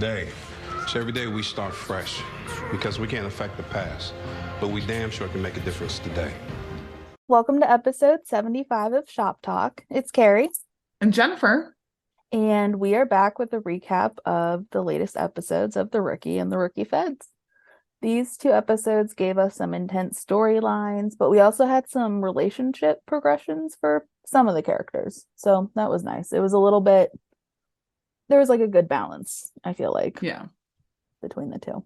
today. So every day we start fresh because we can't affect the past, but we damn sure can make a difference today. Welcome to episode 75 of Shop Talk. It's Kari. And Jennifer. And we are back with a recap of the latest episodes of The Rookie and The Rookie Feds. These two episodes gave us some intense storylines, but we also had some relationship progressions for some of the characters. So that was nice. It was a little bit, there was like a good balance, I feel like. Yeah. Between the two.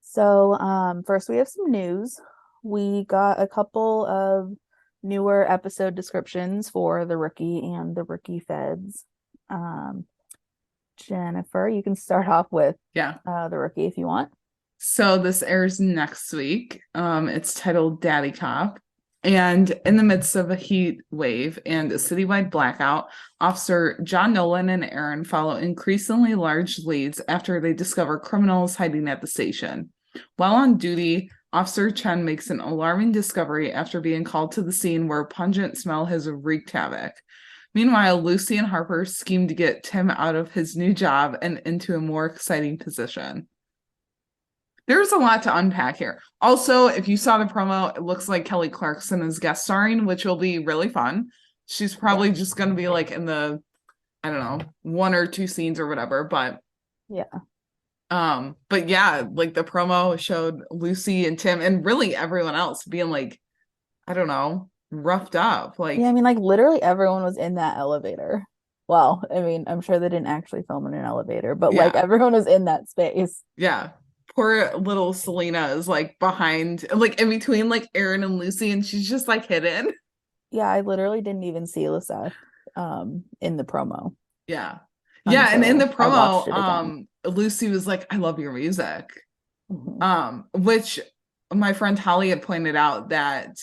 So first we have some news. We got a couple of newer episode descriptions for The Rookie and The Rookie Feds. Jennifer, you can start off with The Rookie if you want. So this airs next week. It's titled Daddy Cop. And in the midst of a heat wave and a citywide blackout, Officer John Nolan and Aaron follow increasingly large leads after they discover criminals hiding at the station. While on duty, Officer Chen makes an alarming discovery after being called to the scene where a pungent smell has wreaked havoc. Meanwhile, Lucy and Harper scheme to get Tim out of his new job and into a more exciting position. There's a lot to unpack here. Also, if you saw the promo, it looks like Kelly Clarkson is guest starring, which will be really fun. She's probably just going to be like in the, I don't know, one or two scenes or whatever, but yeah. But yeah, like the promo showed Lucy and Tim and really everyone else being like, I don't know, roughed up. Like, yeah, I mean, like literally everyone was in that elevator. Well, I mean, I'm sure they didn't actually film in an elevator, but like everyone was in that space. Yeah. Poor little Selena is like behind, like in between like Aaron and Lucy, and she's just like hidden. Yeah, I literally didn't even see Lisette in the promo. Yeah. Yeah, and in the promo, Lucy was like, I love your music. Mm-hmm. Which my friend Holly had pointed out that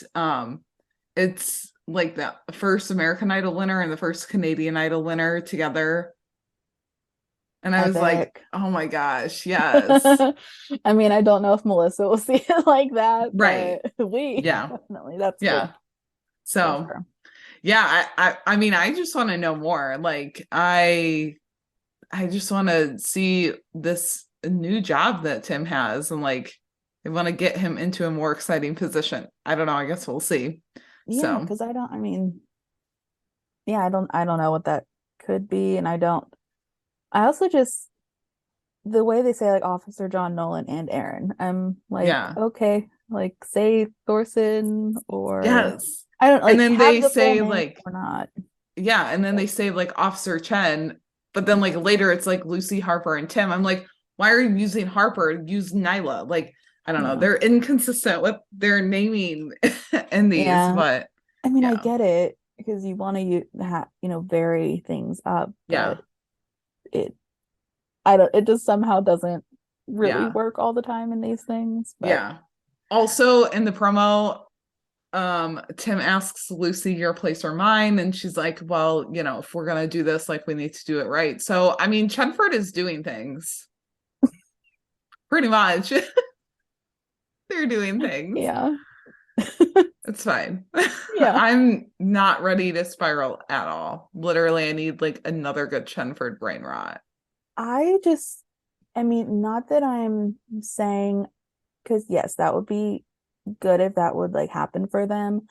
it's like the first American Idol winner and the first Canadian Idol winner together. And I was like, oh my gosh, yes. I mean, I don't know if Melissa will see it like that. Right. But definitely. That's good. So, I mean, I just want to know more. Like, I just want to see this new job that Tim has. And like, I want to get him into a more exciting position. I don't know. I guess we'll see. Yeah, because I don't know what that could be. And I also just, the way they say like Officer John Nolan and Aaron, I'm like, okay, like say Thorsen or yes, I don't like. And then they say like or not. Yeah, and then they say like Officer Chen, but then like later it's like Lucy, Harper, and Tim. I'm like, why are you using Harper? Use Nyla. Like, I don't know. They're inconsistent with their naming in these, but I mean, I get it because you want to vary things up. But it just somehow doesn't really work all the time in these things. But. Yeah. Also in the promo, Tim asks Lucy your place or mine, and she's like, well, if we're gonna do this, like we need to do it right. So I mean, Chenford is doing things pretty much. They're doing things. Yeah. It's fine. Yeah. I'm not ready to spiral at all. Literally, I need like another good Chenford brain rot. I mean, not that I'm saying, because yes, that would be good if that would like happen for them.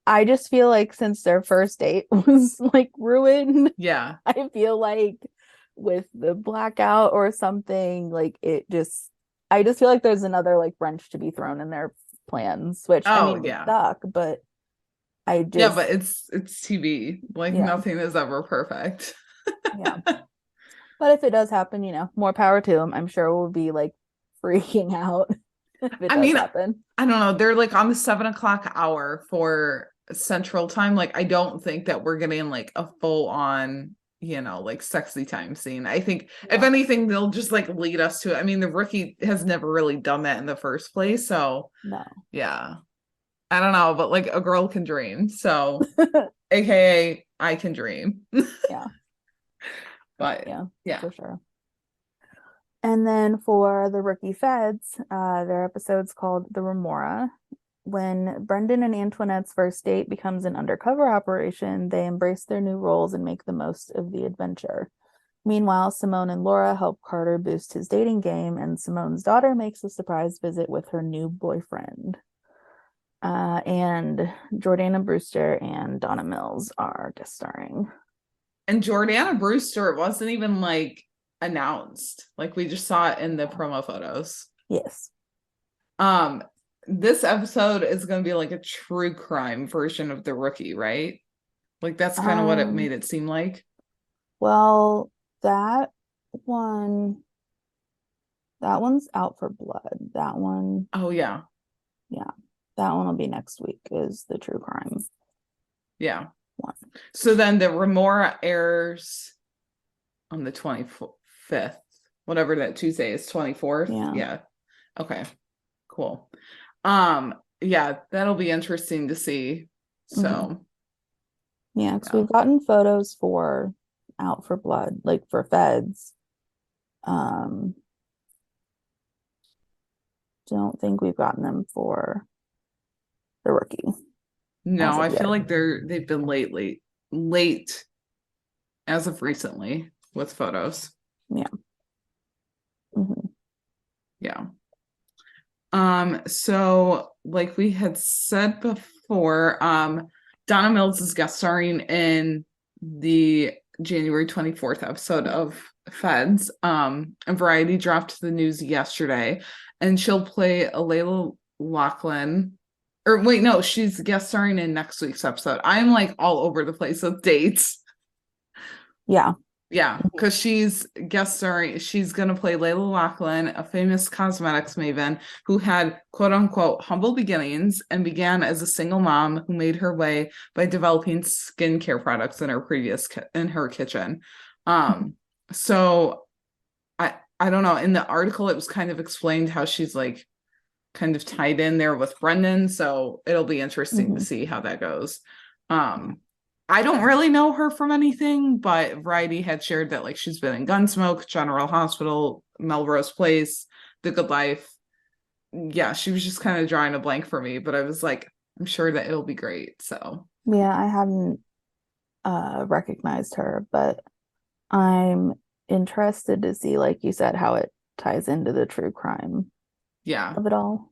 I just feel like since their first date was like ruined, I feel like with the blackout or something, like I just feel like there's another like wrench to be thrown in their plans, which would suck, but but it's TV, like nothing is ever perfect. But if it does happen, more power to them. I'm sure we'll be like freaking out if it does happen. I don't know. They're like on the 7:00 hour for Central Time. Like, I don't think that we're getting like a full on, like sexy time scene. I think if anything, they'll just like lead us to it. I mean, The Rookie has never really done that in the first place. So I don't know, but like a girl can dream. So AKA I can dream. But for sure. And then for the Rookie Feds, their episode's called The Remora. When Brendon and Antoinette's first date becomes an undercover operation, they embrace their new roles and make the most of the adventure. Meanwhile, Simone and Laura help Carter boost his dating game, and Simone's daughter makes a surprise visit with her new boyfriend. And Jordana Brewster and Donna Mills are guest starring. And Jordana Brewster wasn't even like announced. Like we just saw it in the promo photos. Yes. This episode is going to be like a true crime version of The Rookie, right? Like that's kind of what it made it seem like. Well, that one's out for blood. That one. Oh yeah. Yeah. That one will be next week, is the true crime. Yeah. One. So then the Remora airs on the 25th, whatever that Tuesday is, 24th. Yeah. Okay. Cool. Yeah, that'll be interesting to see. So yeah, because we've gotten photos for Out for Blood, like for Feds. Don't think we've gotten them for The Rookie. No, I feel like they've been late as of recently with photos. Yeah. Yeah. So like we had said before, Donna Mills is guest starring in the January 24th episode of Feds. And Variety dropped the news yesterday, and she'll play Layla Loughlin. Or wait, no, she's guest starring in next week's episode. I'm like all over the place with dates. Yeah. Yeah, because she's guest starring. She's going to play Layla Loughlin, a famous cosmetics maven who had quote unquote humble beginnings and began as a single mom who made her way by developing skincare products in her kitchen. So I don't know. In the article, it was kind of explained how she's like kind of tied in there with Brendon. So it'll be interesting to see how that goes. I don't really know her from anything, but Variety had shared that like she's been in Gunsmoke, General Hospital, Melrose Place, The Good Life. Yeah, she was just kind of drawing a blank for me, but I was like, I'm sure that it'll be great. So yeah, I haven't recognized her, but I'm interested to see, like you said, how it ties into the true crime of it all.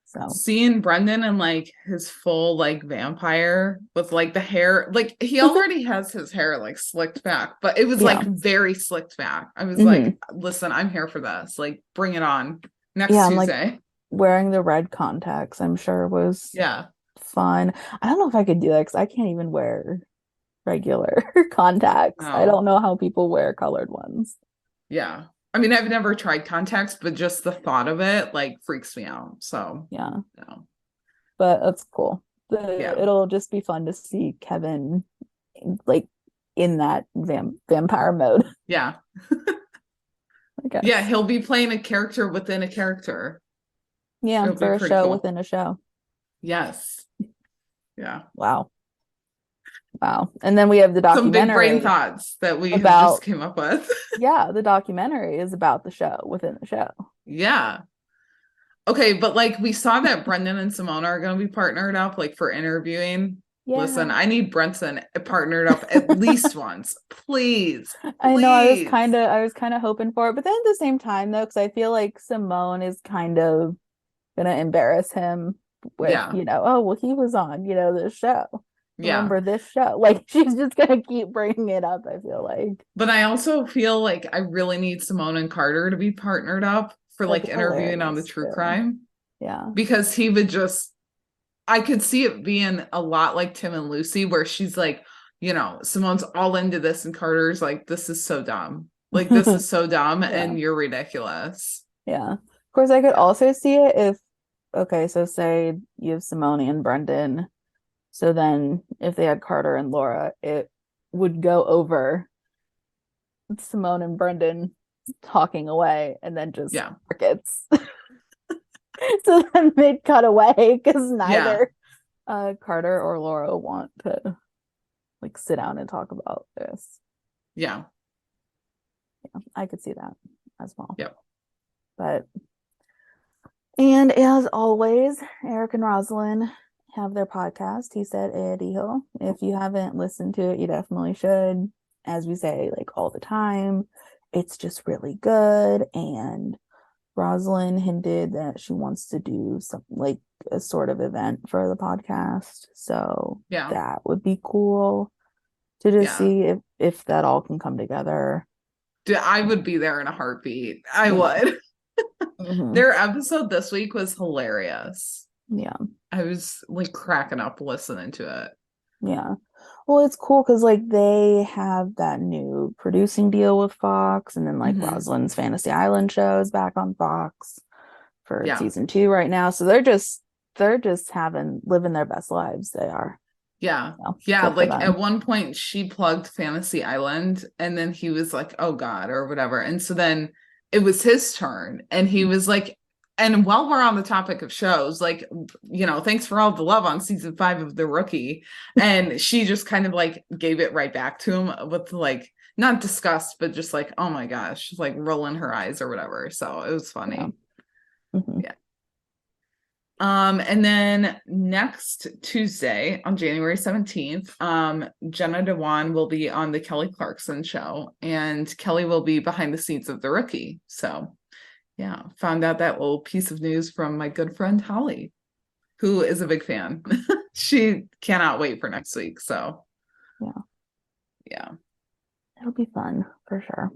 So seeing Brendon in like his full like vampire with like the hair, like he already has his hair like slicked back, but it was like very slicked back. I was like, listen, I'm here for this. Like, bring it on next Tuesday. Like, wearing the red contacts, I'm sure was fun. I don't know if I could do that because I can't even wear regular contacts. No. I don't know how people wear colored ones. Yeah. I mean, I've never tried contacts, but just the thought of it like freaks me out. So yeah, no. But that's cool. It'll just be fun to see Kevin like in that vampire mode. Yeah. Yeah, he'll be playing a character within a character. Yeah, for a show within a show. Yes. Yeah. Wow. And then we have the documentary. Some big brain thoughts that we just came up with. Yeah, the documentary is about the show within the show. Yeah. Okay, but like we saw that Brendon and Simone are going to be partnered up like for interviewing. Yeah. Listen, I need Brenton partnered up at least once. Please. I know I was kind of hoping for it, but then at the same time though, because I feel like Simone is kind of gonna embarrass him with, oh well, he was on, this show. Remember this show? Like she's just gonna keep bringing it up, I feel like. But I also feel like I really need Simone and Carter to be partnered up for like interviewing on the true crime. Yeah. Because he would I could see it being a lot like Tim and Lucy, where she's like, Simone's all into this and Carter's like, this is so dumb. Like this is so dumb and you're ridiculous. Yeah. Of course, I could also see it if, so say you have Simone and Brendon. So then if they had Carter and Laura, it would go over Simone and Brendon talking away and then just crickets. So then they'd cut away because neither Carter or Laura want to like sit down and talk about this. Yeah, I could see that as well. Yep. And as always, Eric and Rosalind have their podcast. He said Ed Hill. If you haven't listened to it, you definitely should. as we say, like all the time, it's just really good. And Rosalind hinted that she wants to do something like a sort of event for the podcast. So Yeah. that would be cool to just Yeah. see if that all can come together. Dude, I would be there in a heartbeat. I Yeah. would. Mhm. Their episode this week was hilarious. Yeah. I was like cracking up listening to it. Yeah. Well, it's cool because like they have that new producing deal with Fox, and then like Mhm. Rosalind's Fantasy Island show is back on Fox for Yeah. season 2 right now. So they're just living their best lives. They are. Yeah. So, Yeah. good for Like them. at one point she plugged Fantasy Island and then he was like, oh God, or whatever. And so then it was his turn and he was like, and while we're on the topic of shows, like, you know, thanks for all the love on season 5 of The Rookie. And she just kind of like gave it right back to him with like, not disgust, but just like, oh my gosh, like rolling her eyes or whatever. So it was funny. Yeah. Mhm. Yeah. And then next Tuesday on January 17th, Jenna Dewan will be on the Kelly Clarkson show, and Kelly will be behind the scenes of The Rookie. So yeah, found out that little piece of news from my good friend Holly, who is a big fan. She cannot wait for next week. So yeah. It'll be fun for sure.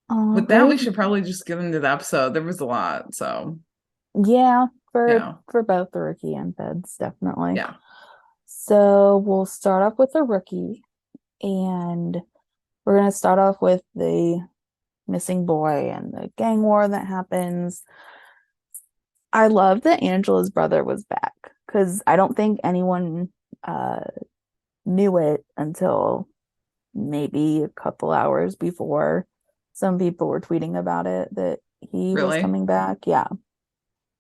With that, we Right. should probably just get into the episode. There was a lot, so Yeah, yeah. for both the Rookie and Feds, definitely. Yeah. So we'll start off with the Rookie, and we're gonna start off with the missing boy and the gang war that happens. I love that Angela's brother was back because I don't think anyone knew it until maybe a couple hours before. Some people were tweeting about it that he was Really? coming back. Yeah.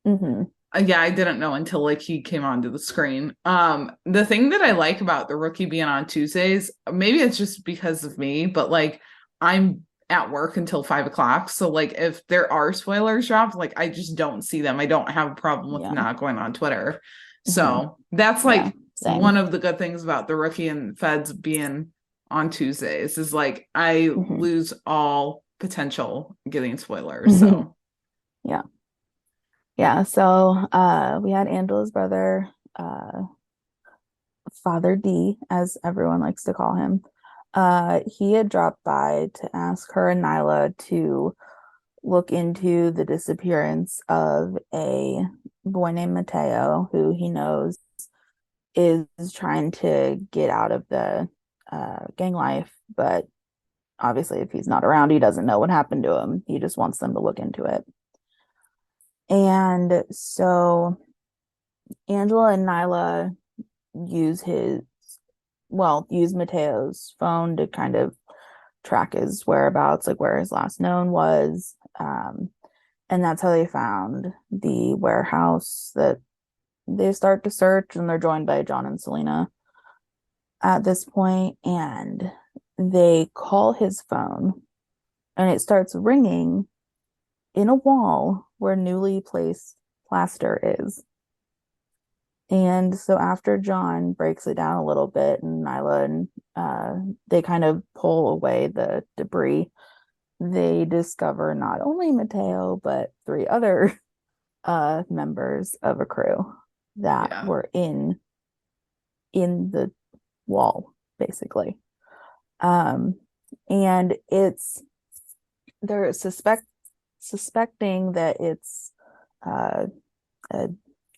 Mm-hmm. Yeah, I didn't know until like he came onto the screen. The thing that I like about The Rookie being on Tuesdays, maybe it's just because of me, but like I'm at work until 5 o'clock. So like if there are spoilers dropped, like I just don't see them. I don't have a problem with Yeah. not going on Twitter. Mhm. So that's like Same. one of the good things about The Rookie and Feds being on Tuesdays is like I Mhm. lose all potential getting spoilers. So Yeah. Yeah, so we had Angela's brother, Father D, as everyone likes to call him. He had dropped by to ask her and Nyla to look into the disappearance of a boy named Mateo, who he knows is trying to get out of the gang life, but obviously if he's not around, he doesn't know what happened to him. He just wants them to look into it. And so Angela and Nyla use Mateo's phone to kind of track his whereabouts, like where his last known was. And that's how they found the warehouse that they start to search, and they're joined by John and Selena at this point, and they call his phone and it starts ringing in a wall where newly placed plaster is. And so after John breaks it down a little bit and Nyla and they kind of pull away the debris, they discover not only Mateo, but 3 other members of a crew that were in the wall, basically. And they're suspecting that it's a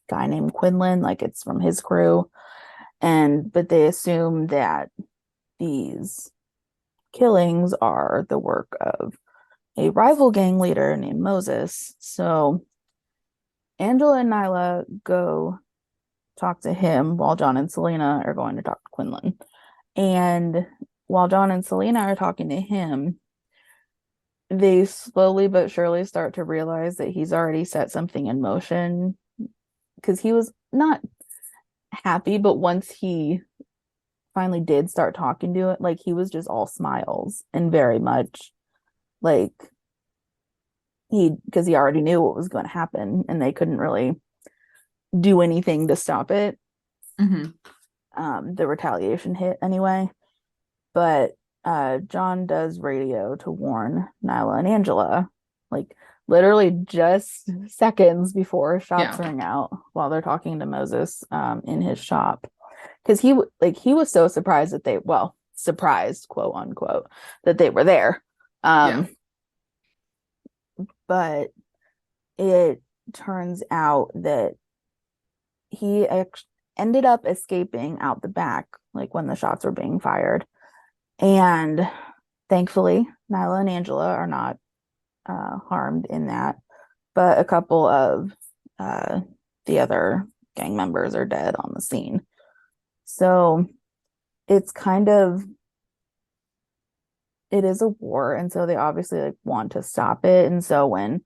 guy named Quinlan, like it's from his crew, but they assume that these killings are the work of a rival gang leader named Moses. So Angela and Nyla go talk to him while John and Selena are going to talk to Quinlan. And while John and Selena are talking to him, they slowly but surely start to realize that he's already set something in motion, because he was not happy, but once he finally did start talking to it, like he was just all smiles and very much like because he already knew what was going to happen and they couldn't really do anything to stop it. Mhm. The retaliation hit anyway. But John does radio to warn Nyla and Angela, like literally just seconds before shots ring out while they're talking to Moses in his shop. Because he was so surprised that surprised, quote unquote, that they were there. But it turns out that he ended up escaping out the back, like when the shots were being fired. And thankfully, Nyla and Angela are not harmed in that. But a couple of the other gang members are dead on the scene. So it's it is a war. And so they obviously like want to stop it. And so when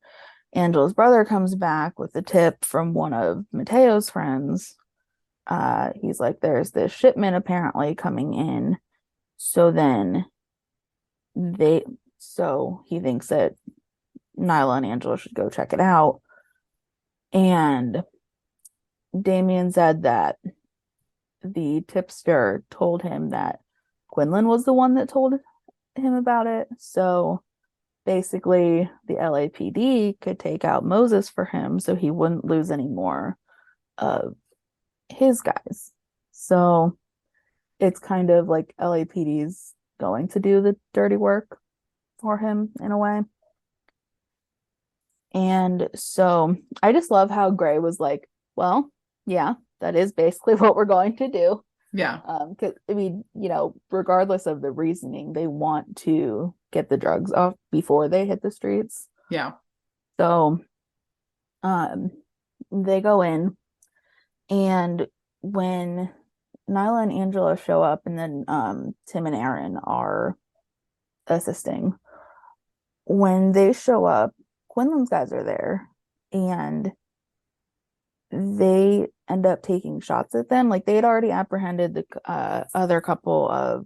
Angela's brother comes back with the tip from one of Mateo's friends, he's like, there's this shipment apparently coming in. So then he thinks that Nyla and Angela should go check it out. And Damien said that the tipster told him that Quinlan was the one that told him about it. So basically the LAPD could take out Moses for him so he wouldn't lose any more of his guys. So it's kind of like LAPD's going to do the dirty work for him in a way. And so I just love how Gray was like, well, yeah, that is basically what we're going to do. Yeah. Because I mean, regardless of the reasoning, they want to get the drugs off before they hit the streets. Yeah. So they go in, and when Nyla and Angela show up, and then Tim and Aaron are assisting. When they show up, Quinlan's guys are there, and they end up taking shots at them. Like they had already apprehended the other couple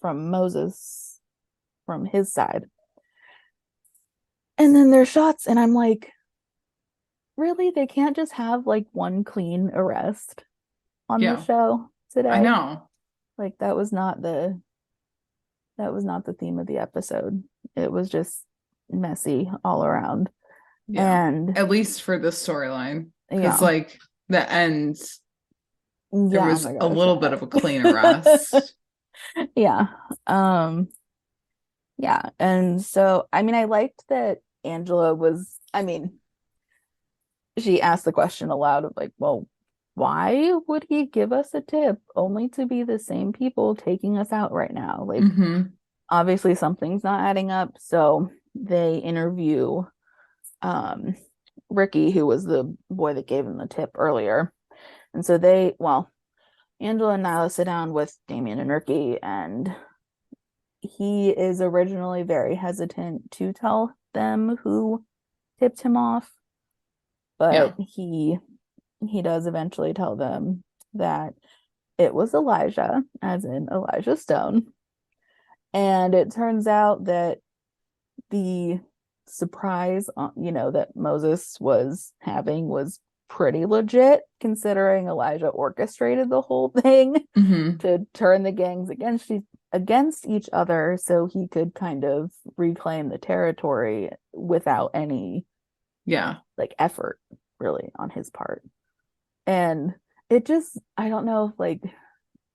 from Moses from his side. And then there's shots, and I'm like, really? They can't just have like one clean arrest on the show today? I know. Like that was not the theme of the episode. It was just messy all around. Yeah. And at least for the storyline. Because like the end, there was a little bit of a clean arrest. Yeah. Yeah. And so I mean, I liked that Angela she asked the question aloud of like, well, why would he give us a tip only to be the same people taking us out right now? Like, obviously something's not adding up. So they interview Ricky, who was the boy that gave him the tip earlier. And so Angela and Nyla sit down with Damien and Ricky, and he is originally very hesitant to tell them who tipped him off. But he does eventually tell them that it was Elijah, as in Elijah Stone. And it turns out that the surprise, that Moses was having was pretty legit, considering Elijah orchestrated the whole thing to turn the gangs against each other so he could kind of reclaim the territory without any like effort really on his part. And it just, I don't know, like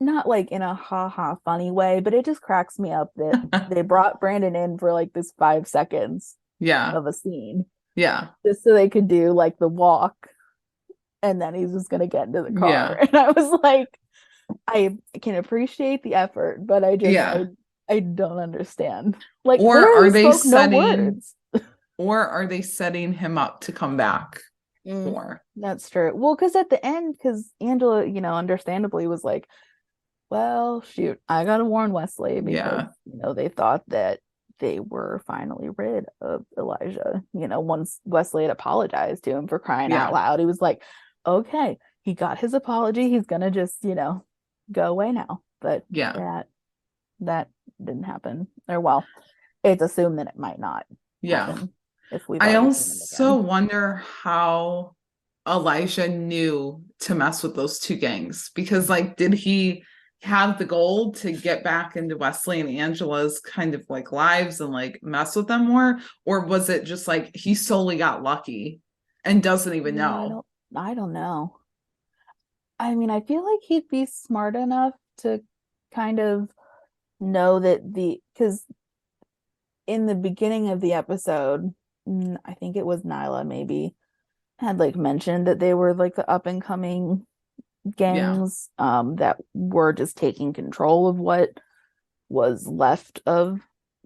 not like in a ha funny way, but it just cracks me up that they brought Brendon in for like this 5 seconds of a scene just so they could do like the walk, and then he's just gonna get into the car. And I was like, I can appreciate the effort, but I just I don't understand. Like, or are they setting him up to come back more? That's true. Well, because at the end, because Angela, understandably was like, well, shoot, I gotta warn Wesley, because they thought that they were finally rid of Elijah. Once Wesley had apologized to him for crying out loud, he was like, okay, he got his apology, he's gonna just go away now. But that didn't happen. Or well, it's assumed that it might not happen if we I also wonder how Elijah knew to mess with those two gangs, because like, did he have the goal to get back into Wesley and Angela's kind of like lives and like mess with them more? Or was it just like he solely got lucky and doesn't even know? I don't know. I mean, I feel like he'd be smart enough to kind of know that because in the beginning of the episode, I think it was Nyla maybe had like mentioned that they were like the up and coming gangs that were just taking control of what was left of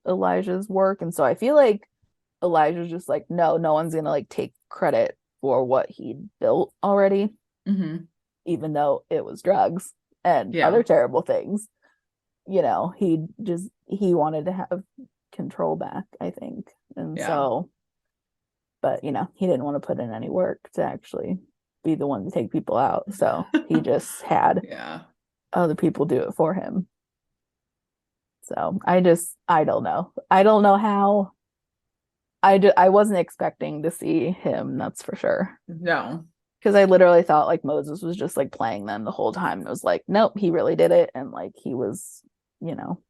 Elijah's work. And so I feel like Elijah's just like, no one's gonna like take credit for what he'd built already, even though it was drugs and other terrible things. You know, he wanted to have control back, I think. And so, but you know, he didn't want to put in any work to actually be the one to take people out. So he just had other people do it for him. So I don't know. I don't know how. I wasn't expecting to see him, that's for sure. No. Because I literally thought like Moses was just like playing them the whole time. It was like, nope, he really did it. And like he was, you know,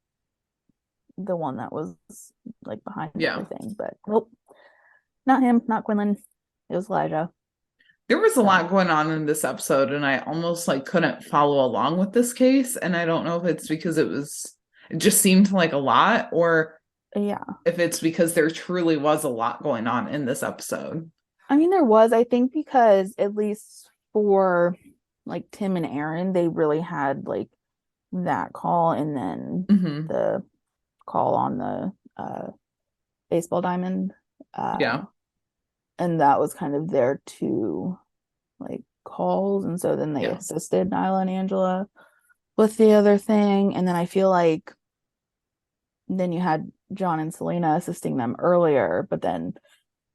the one that was like behind everything. But nope, not him, not Quinlan. It was Elijah. There was a lot going on in this episode, and I almost like couldn't follow along with this case. And I don't know if it's because it just seemed like a lot, or if it's because there truly was a lot going on in this episode. I mean, there was, I think, because at least for like Tim and Aaron, they really had like that call, and then the call on the baseball diamond. And that was kind of their two like calls. And so then they assisted Nyla and Angela with the other thing. And then I feel like then you had John and Selena assisting them earlier, but then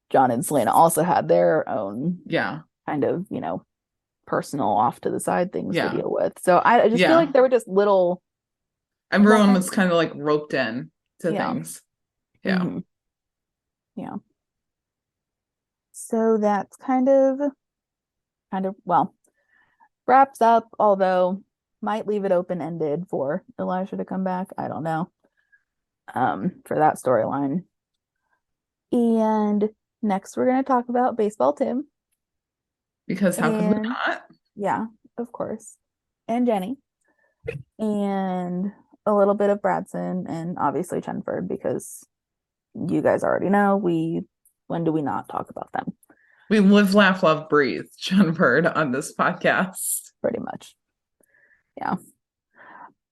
John and Selena also had their own kind of, you know, personal off to the side things to deal with. So I just feel like there were just little. Everyone was kind of like roped in to things. Yeah. So that's kind of well, wraps up, although might leave it open-ended for Elijah to come back. I don't know. For that storyline. And next we're going to talk about Baseball Tim. Because how could we not? Yeah, of course. And Jenny. And a little bit of Bradson and obviously Chenford, because you guys already know when do we not talk about them? We live, laugh, love, breathe Chenford on this podcast. Pretty much. Yeah.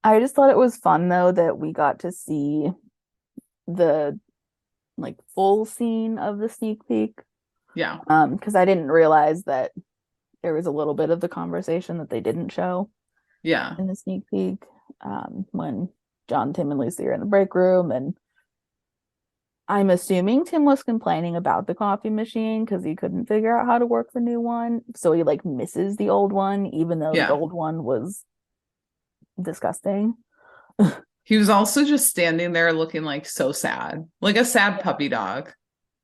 I just thought it was fun though that we got to see the like full scene of the sneak peek. Yeah. Because I didn't realize that there was a little bit of the conversation that they didn't show. Yeah. In the sneak peek. When John, Tim, and Lucy are in the break room, and I'm assuming Tim was complaining about the coffee machine because he couldn't figure out how to work the new one. So he like misses the old one, even though the old one was disgusting. He was also just standing there looking like so sad, like a sad puppy dog.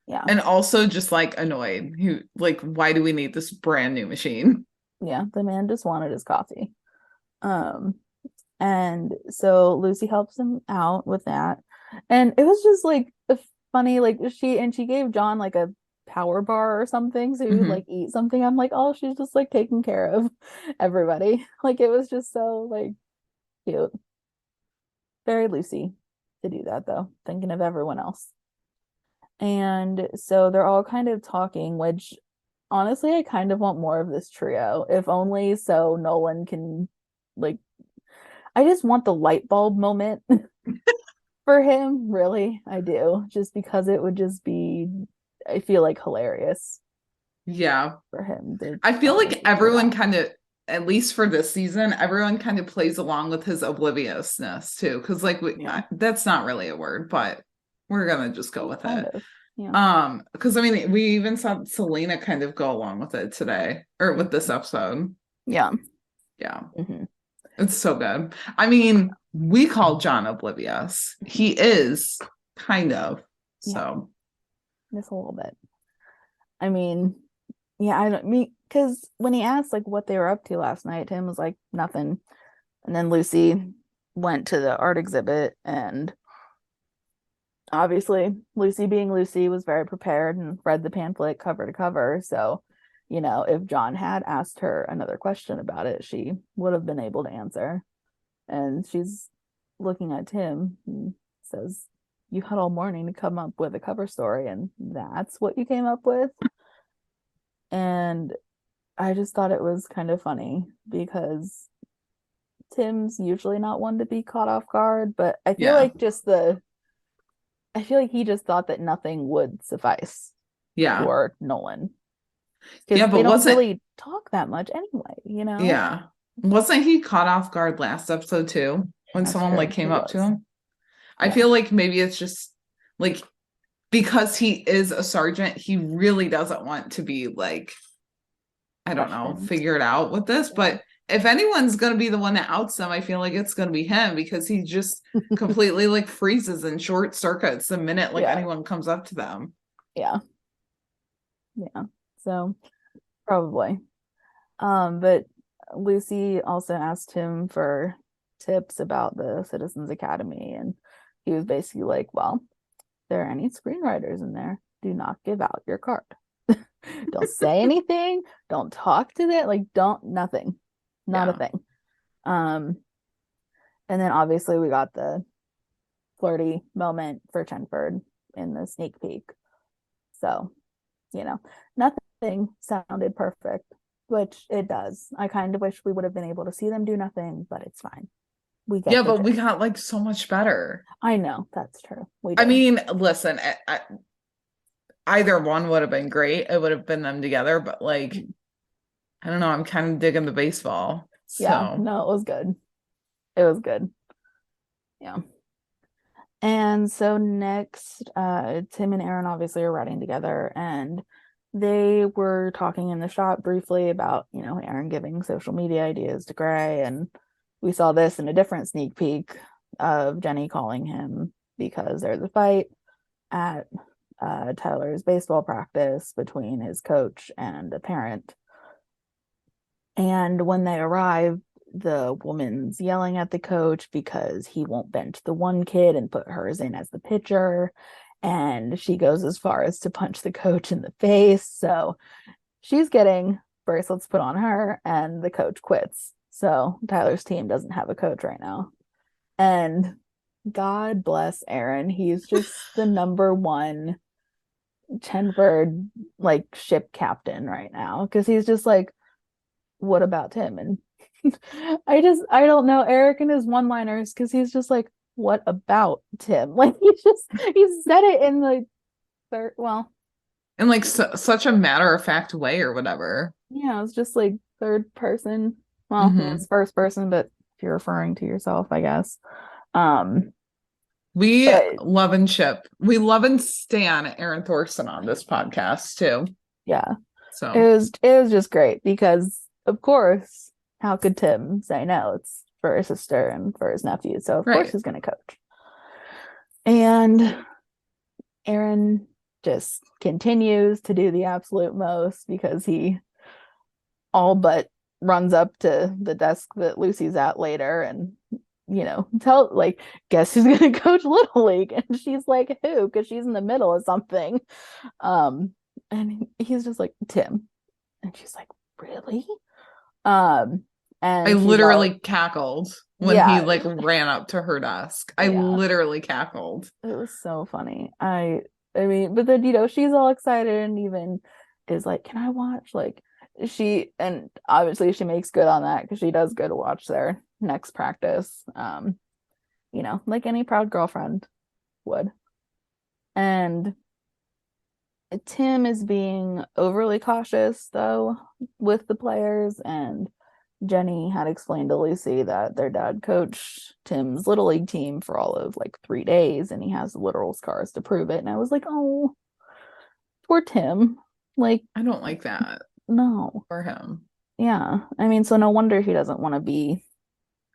Yeah. And also just like annoyed. Like, why do we need this brand new machine? Yeah, the man just wanted his coffee. And so Lucy helps him out with that. And it was just like funny, like she gave John like a power bar or something so he would like eat something. I'm like, oh, she's just like taking care of everybody. Like it was just so like cute. Very Lucy to do that though, thinking of everyone else. And so they're all kind of talking, which honestly I kind of want more of this trio, if only so Nolan can like, I just want the light bulb moment for him, really. I do, just because it would just be, I feel like, hilarious. Yeah. For him. I feel like everyone kind of, at least for this season, everyone kind of plays along with his obliviousness too. Because like that's not really a word, but we're gonna just go with it. Yeah. Because I mean, we even saw Selena kind of go along with it today, or with this episode. Yeah. Yeah. It's so good. I mean, we call John oblivious. He is kind of. So just a little bit. I mean, yeah, I don't mean, because when he asked like what they were up to last night, Tim was like, nothing. And then Lucy went to the art exhibit, and obviously Lucy being Lucy was very prepared and read the pamphlet cover to cover. So, if John had asked her another question about it, she would have been able to answer. And she's looking at Tim and says, "You had all morning to come up with a cover story, and that's what you came up with." And I just thought it was kind of funny because Tim's usually not one to be caught off guard, but I feel like he just thought that nothing would suffice for Nolan. Because but they don't wasn't really talk that much anyway. wasn't he caught off guard last episode too when That's someone true. like came He up to was. him? I Yeah. feel like maybe it's just like because he is a sergeant, he really doesn't want to be like, I don't know, Questioned. figured out with this. But if anyone's going to be the one that outs them, I feel like it's going to be him because he just completely like freezes and short circuits the minute like anyone comes up to them. Yeah. So probably. But Lucy also asked him for tips about the Citizens Academy, and he was basically like, well, if there are any screenwriters in there, do not give out your card. Don't say anything, don't talk to them, like nothing. Not a thing. And then obviously we got the flirty moment for Chenford in the sneak peek. So, nothing sounded perfect, which it does. I kind of wish we would have been able to see them do nothing, but it's fine. We get but we got like so much better. I know, that's true. I mean, listen, either one would have been great. It would have been them together, but like, I don't know. I'm kind of digging the baseball. Yeah, no, it was good. It was good. Yeah. And so next, Tim and Aaron obviously are writing together, and they were talking in the shop briefly about, Aaron giving social media ideas to Gray, and we saw this in a different sneak peek of Jenny calling him because there's a fight at Tyler's baseball practice between his coach and a parent. And when they arrive, the woman's yelling at the coach because he won't bench the one kid and put hers in as the pitcher. And she goes as far as to punch the coach in the face. So she's getting bracelets put on her, and the coach quits. So Tyler's team doesn't have a coach right now. And God bless Aaron. He's just the number one Chenford like ship captain right now, because he's just like, what about Tim? And I don't know Eric and his one-liners, because he's just like, what about Tim? Like he said it in the third, in like such a matter-of-fact way or whatever. Yeah, it's just like third person. Well, it's first person, but if you're referring to yourself, I guess. We love and ship. We love and stan Aaron Thorsen on this podcast too. Yeah. So it was just great because, of course, how could Tim say no? It's for his sister and for his nephew. So of course he's going to coach. And Aaron just continues to do the absolute most because he all but runs up to the desk that Lucy's at later and, guess who's going to coach Little League? And she's like, who? Because she's in the middle of something. And he's just like, Tim. And she's like, really? And I literally cackled when he like ran up to her desk. I literally cackled. It was so funny. I mean, but then, she's all excited and even is like, can I watch? Like and obviously she makes good on that because she does go to watch their next practice. Like any proud girlfriend would. And Tim is being overly cautious though with the players, and Jenny had explained to Lucy that their dad coached Tim's little league team for all of like 3 days, and he has literal scars to prove it. And I was like, oh, poor Tim. Like, I don't like that. No. For him. Yeah. I mean, so no wonder he doesn't want to be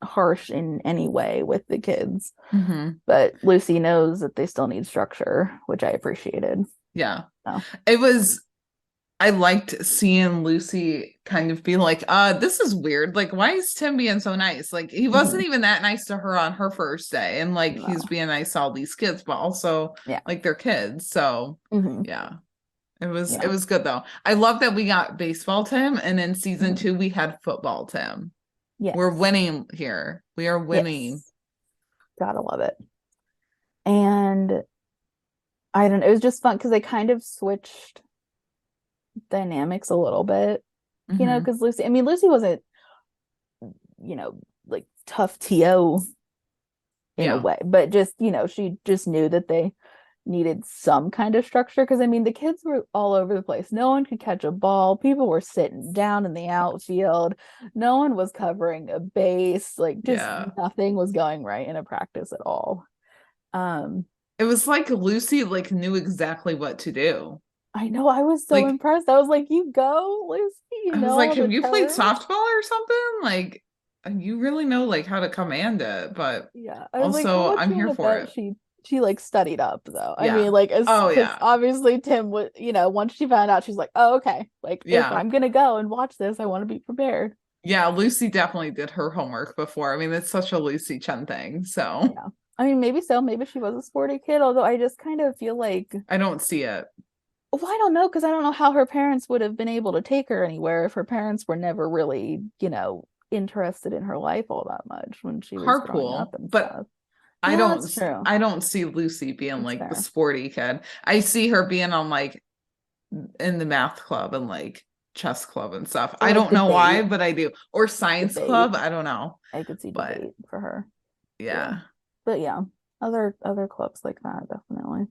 harsh in any way with the kids. But Lucy knows that they still need structure, which I appreciated. Yeah. So. It was, I liked seeing Lucy kind of be like, this is weird. Like, why is Tim being so nice? Like, he wasn't even that nice to her on her first day. And like, No. he's being nice to all these kids, but also Yeah. like they're kids. So Mhm. yeah. It was Yeah. good though. I love that we got baseball Tim, and in season Mhm. 2 we had football Tim. Yes. We're winning here. We are winning. Yes. Gotta love it. And I don't know, it was just fun because they kind of switched dynamics a little bit, you know, Mhm. because Lucy wasn't, you know, like tough TO in a Yeah. way, but just, you know, she just knew that they needed some kind of structure because the kids were all over the place. No one could catch a ball. People were sitting down in the outfield. No one was covering a base. Like just Yeah. nothing was going right in a practice at all. It was like Lucy like knew exactly what to do. I know, I was so Like, impressed. I was like, you go, Lucy, you I was know like, all have the you played terms. softball or something? Like, you really know like how to command it, but Yeah. I was like, how also much I'm you want here to for bet it. she like studied up though? I Yeah. mean, like as Oh because yeah. obviously Tim would, you know, once she found out, she's like, oh, okay. Like if Yeah. I'm gonna go and watch this, I want to be prepared. Yeah, Lucy definitely did her homework before. I mean, it's such a Lucy Chen thing. So Yeah. I mean, maybe so. Maybe she was a sporty kid, although I just kind of feel like, I don't see it. well, I don't know, because I don't know how her parents would have been able to take her anywhere if her parents were never really, you know, interested in her life all that much when she was growing up Carpool, and but stuff. I Yeah, don't that's true. I don't see Lucy being That's like the fair. sporty kid. I see her being on like in the math club and like chess club and stuff. Or I like don't know why, debate, but I do. Or science debate. club, I don't know. I could see But debate for her too. yeah. But yeah, other clubs like that, definitely.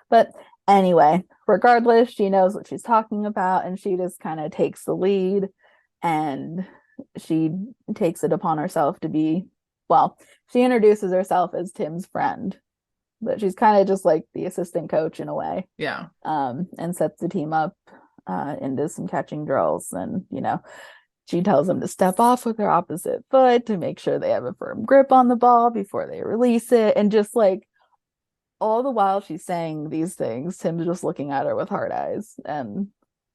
But anyway, regardless, she knows what she's talking about and she just kind of takes the lead and she takes it upon herself to be, well, she introduces herself as Tim's friend, but she's kind of just like the assistant coach in a way. Yeah. And sets the team up into some catching drills. And, you know, she tells them to step off with their opposite foot to make sure they have a firm grip on the ball before they release it. And just like all the while she's saying these things, Tim's just looking at her with hard eyes. And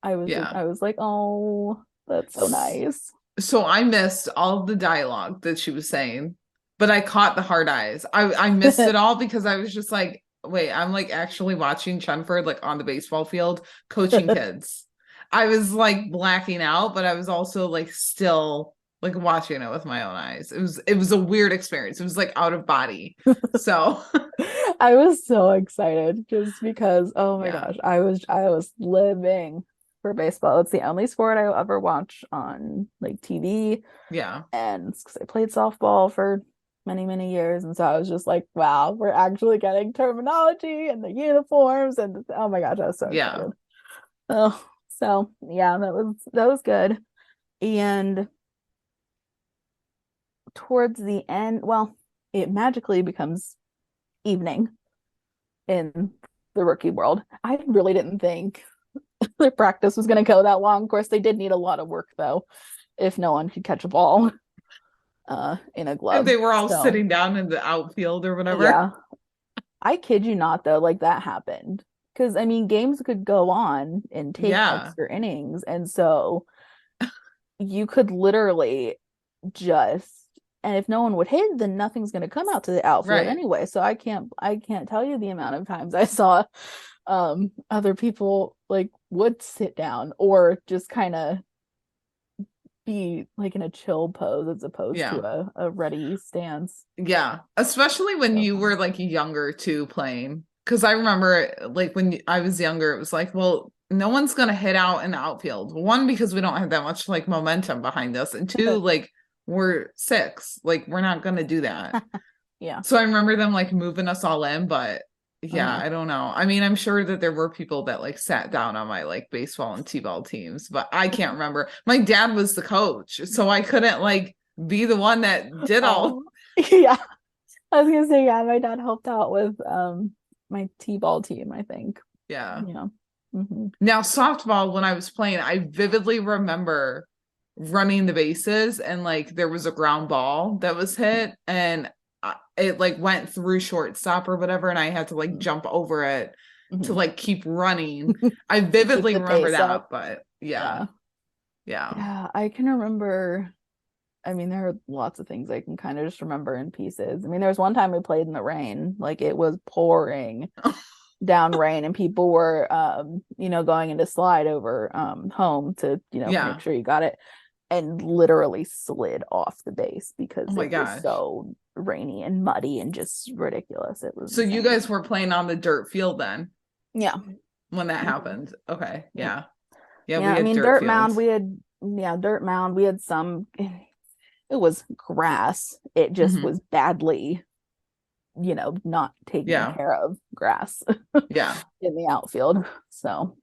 Yeah. I was like, oh, that's so nice. So I missed all of the dialogue that she was saying, but I caught the hard eyes. I missed it all because I was just like, wait, I'm like actually watching Chenford like on the baseball field coaching kids. I was like blacking out, but I was also like still like watching it with my own eyes. It was a weird experience. It was like out of body. So I was so excited just because, oh my yeah. gosh, I was living for baseball. It's the only sport I ever watch on like TV, Yeah. and because I played softball for many, many years, and so I was just like, wow, we're actually getting terminology and the uniforms, and oh my gosh, I was so Yeah. excited. Oh, so yeah, that was good. And towards the end, well, it magically becomes evening in the rookie world. I really didn't think their practice was going to go that long. Of course, they did need a lot of work though, if no one could catch a ball in a And glove. they were all So sitting down in the outfield or whatever. yeah, I kid you not though, like that happened. Because I mean, games could go on and take Yeah. extra innings, and so you could literally just, and if no one would hit, then nothing's going to come out to the outfield Right. anyway. So I can't tell you the amount of times I saw other people like would sit down or just kind of be like in a chill pose as opposed Yeah. to a ready stance. Yeah, especially when So you were like younger too playing. Because I remember like when I was younger, it was like, well, no one's gonna hit out in the outfield. One, because we don't have that much like momentum behind us, and two, like we're 6, like we're not gonna do that. yeah. So I remember them like moving us all in, but yeah, Uh-huh. I don't know. I mean, I'm sure that there were people that like sat down on my like baseball and t-ball teams, but I can't remember. My dad was the coach, so I couldn't like be the one that did all. Oh, yeah. I was gonna say, yeah, my dad helped out with my t-ball team, I think. Yeah. Yeah. Hmm. Now, softball, when I was playing, I vividly remember running the bases and like there was a ground ball that was hit and it like went through shortstop or whatever, and I had to like jump over it to like keep running. I vividly the remember pace that, up. but yeah. Yeah, I can remember. I mean, there are lots of things I can kind of just remember in pieces. I mean, there was one time we played in the rain, like it was pouring down rain, and people were, going into slide over home to, make sure you got it, and literally slid off the base because Oh my it gosh. was so rainy and muddy and just ridiculous. It was so insane. You guys were playing on the dirt field then? Yeah. When that happened. Okay. Yeah. Yeah, we had I mean, dirt mound, fields. dirt mound, we had some, it was grass. It just was badly, not taken care of grass Yeah. in the outfield. So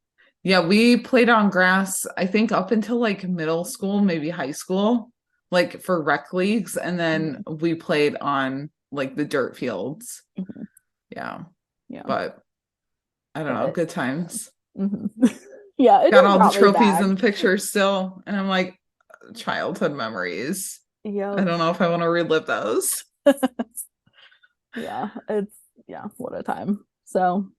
yeah, we played on grass, I think up until like middle school, maybe high school, like for rec leagues, and then we played on like the dirt fields. Yeah. But I don't know, good times. Yeah, it got all the brought me trophies back. and pictures still, and I'm like, childhood memories. Yeah, I don't know if I want to relive those. What a time. So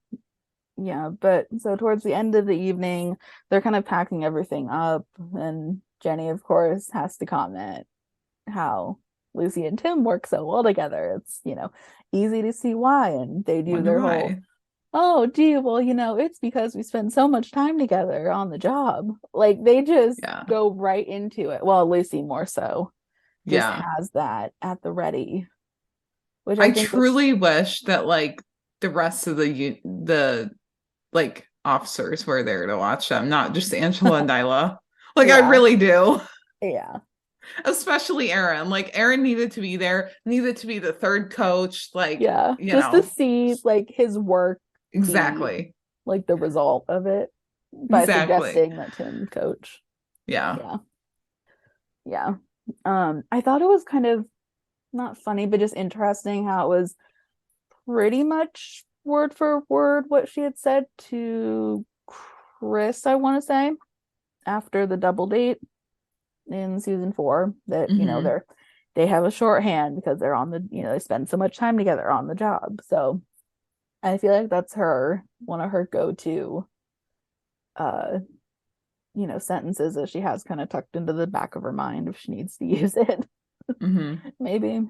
but so towards the end of the evening, they're kind of packing everything up, and Jenny, of course, has to comment how Lucy and Tim work so well together. It's, easy to see why. And they do Wonder their why. whole, oh, gee, well, it's because we spend so much time together on the job. Like they just go right into it. Well, Lucy more so just has that at the ready. Which I truly wish that like the rest of the like officers were there to watch them, not just Angela and Nyla. Like I really do. Yeah. Especially Aaron. Like Aaron needed to be there, needed to be the third coach. Like just to see like his work exactly, like the result of it by suggesting that Tim coach. Yeah. I thought it was kind of not funny, but just interesting how it was pretty much word for word what she had said to Chris, I want to say, after the double date in season 4, that they have a shorthand because they're on the, they spend so much time together on the job. So I feel like that's one of her go-to sentences that she has kind of tucked into the back of her mind if she needs to use it. Maybe.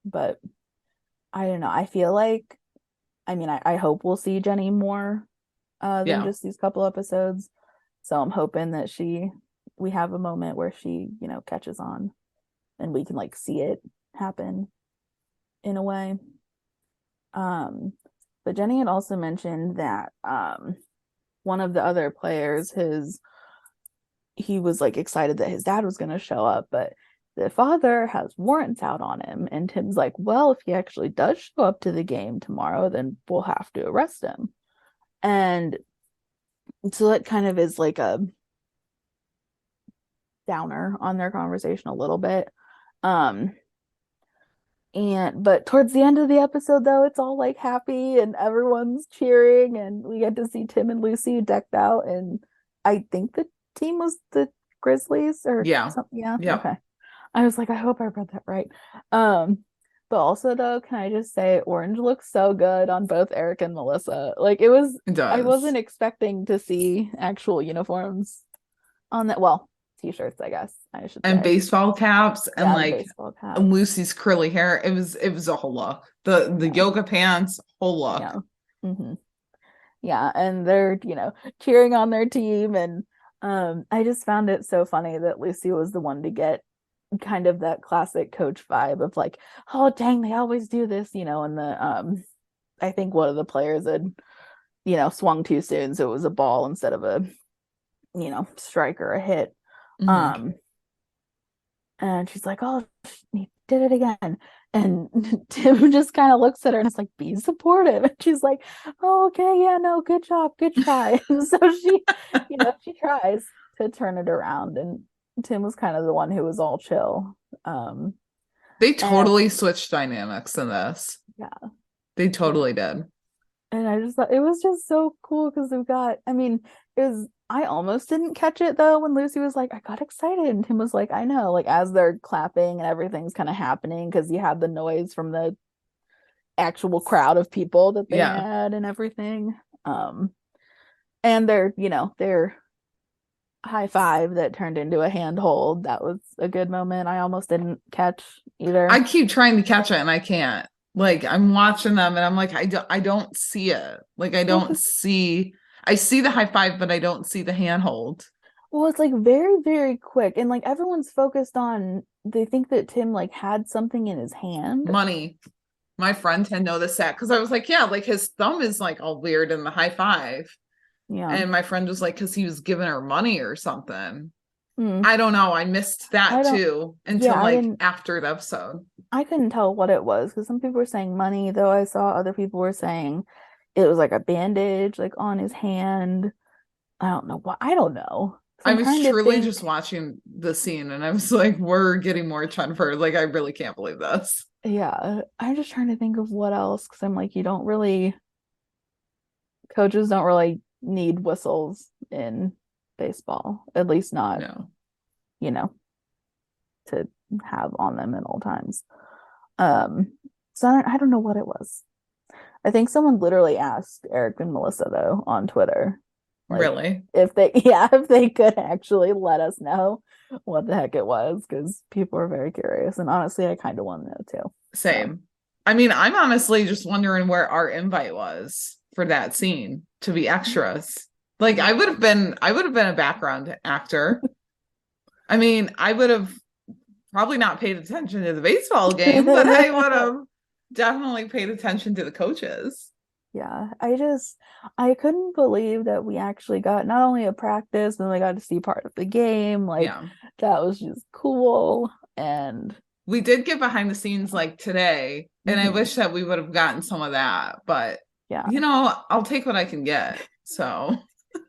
But I don't know. I feel like, I hope we'll see Jenny more than just these couple episodes. So I'm hoping that we have a moment where she, catches on and we can like see it happen in a way. But Jenny had also mentioned that one of the other players, he was like excited that his dad was going to show up, but the father has warrants out on him. And Tim's like, well, if he actually does show up to the game tomorrow, then we'll have to arrest him. And so that kind of is like a downer on their conversation a little bit. But towards the end of the episode, though, it's all like happy and everyone's cheering, and we get to see Tim and Lucy decked out. And I think the team was the Grizzlies or something. Yeah. Okay. I was like, I hope I read that right. But also though, can I just say orange looks so good on both Eric and Melissa. Like it does. I wasn't expecting to see actual uniforms on that. Well, t-shirts, I guess I should say. And baseball caps and like baseball caps. And Lucy's curly hair. It was a whole look. The yoga pants, whole look. And they're, cheering on their team. And I just found it so funny that Lucy was the one to get kind of that classic coach vibe of like, oh dang, they always do this, and the I think one of the players had, swung too soon, so it was a ball instead of a, strike or a hit. And she's like, oh, he did it again. And Tim just kind of looks at her and it's like, be supportive. And she's like, oh, okay, yeah, no, good job, good try. And so she, she tries to turn it around. And Tim was kind of the one who was all chill. They totally switched dynamics in this. Yeah. They totally did. And I just thought it was just so cool because I almost didn't catch it though when Lucy was like, I got excited. And Tim was like, I know, like as they're clapping and everything's kind of happening because you had the noise from the actual crowd of people that they had and everything. And their high five that turned into a handhold, that was a good moment. I almost didn't catch either. I keep trying to catch it and I can't. Like, I'm watching them and I'm like, I don't see it. Like, I see the high five, but I don't see the handhold. Well, it's like very, very quick, and like everyone's focused on, they think that Tim like had something in his hand. Money. My friend had noticed that because I was like, yeah, like his thumb is like all weird in the high five. Yeah. And my friend was like, because he was giving her money or something. Hmm. I don't know. I missed that too until like after the episode. I couldn't tell what it was because some people were saying money, though I saw other people were saying it was like a bandage like on his hand. I don't know what. I don't know. I was truly just watching the scene and I was like, we're getting more Chenford. Like, I really can't believe this. Yeah. I'm just trying to think of what else because I'm like, coaches don't really need whistles in baseball, at least not, to have on them at all times. So I don't know what it was. I think someone literally asked Eric and Melissa though on Twitter. Like, really? If they could actually let us know what the heck it was, because people are very curious. And honestly, I kind of want to know too. Same. So. I mean, I'm honestly just wondering where our invite was for that scene to be extras. Like, I would have been a background actor. I mean, I would have probably not paid attention to the baseball game, but I would have definitely paid attention to the coaches. Yeah, I couldn't believe that we actually got not only a practice, and we got to see part of the game. Like, that was just cool. And we did get behind the scenes like today, and I wish that we would have gotten some of that, but I'll take what I can get. So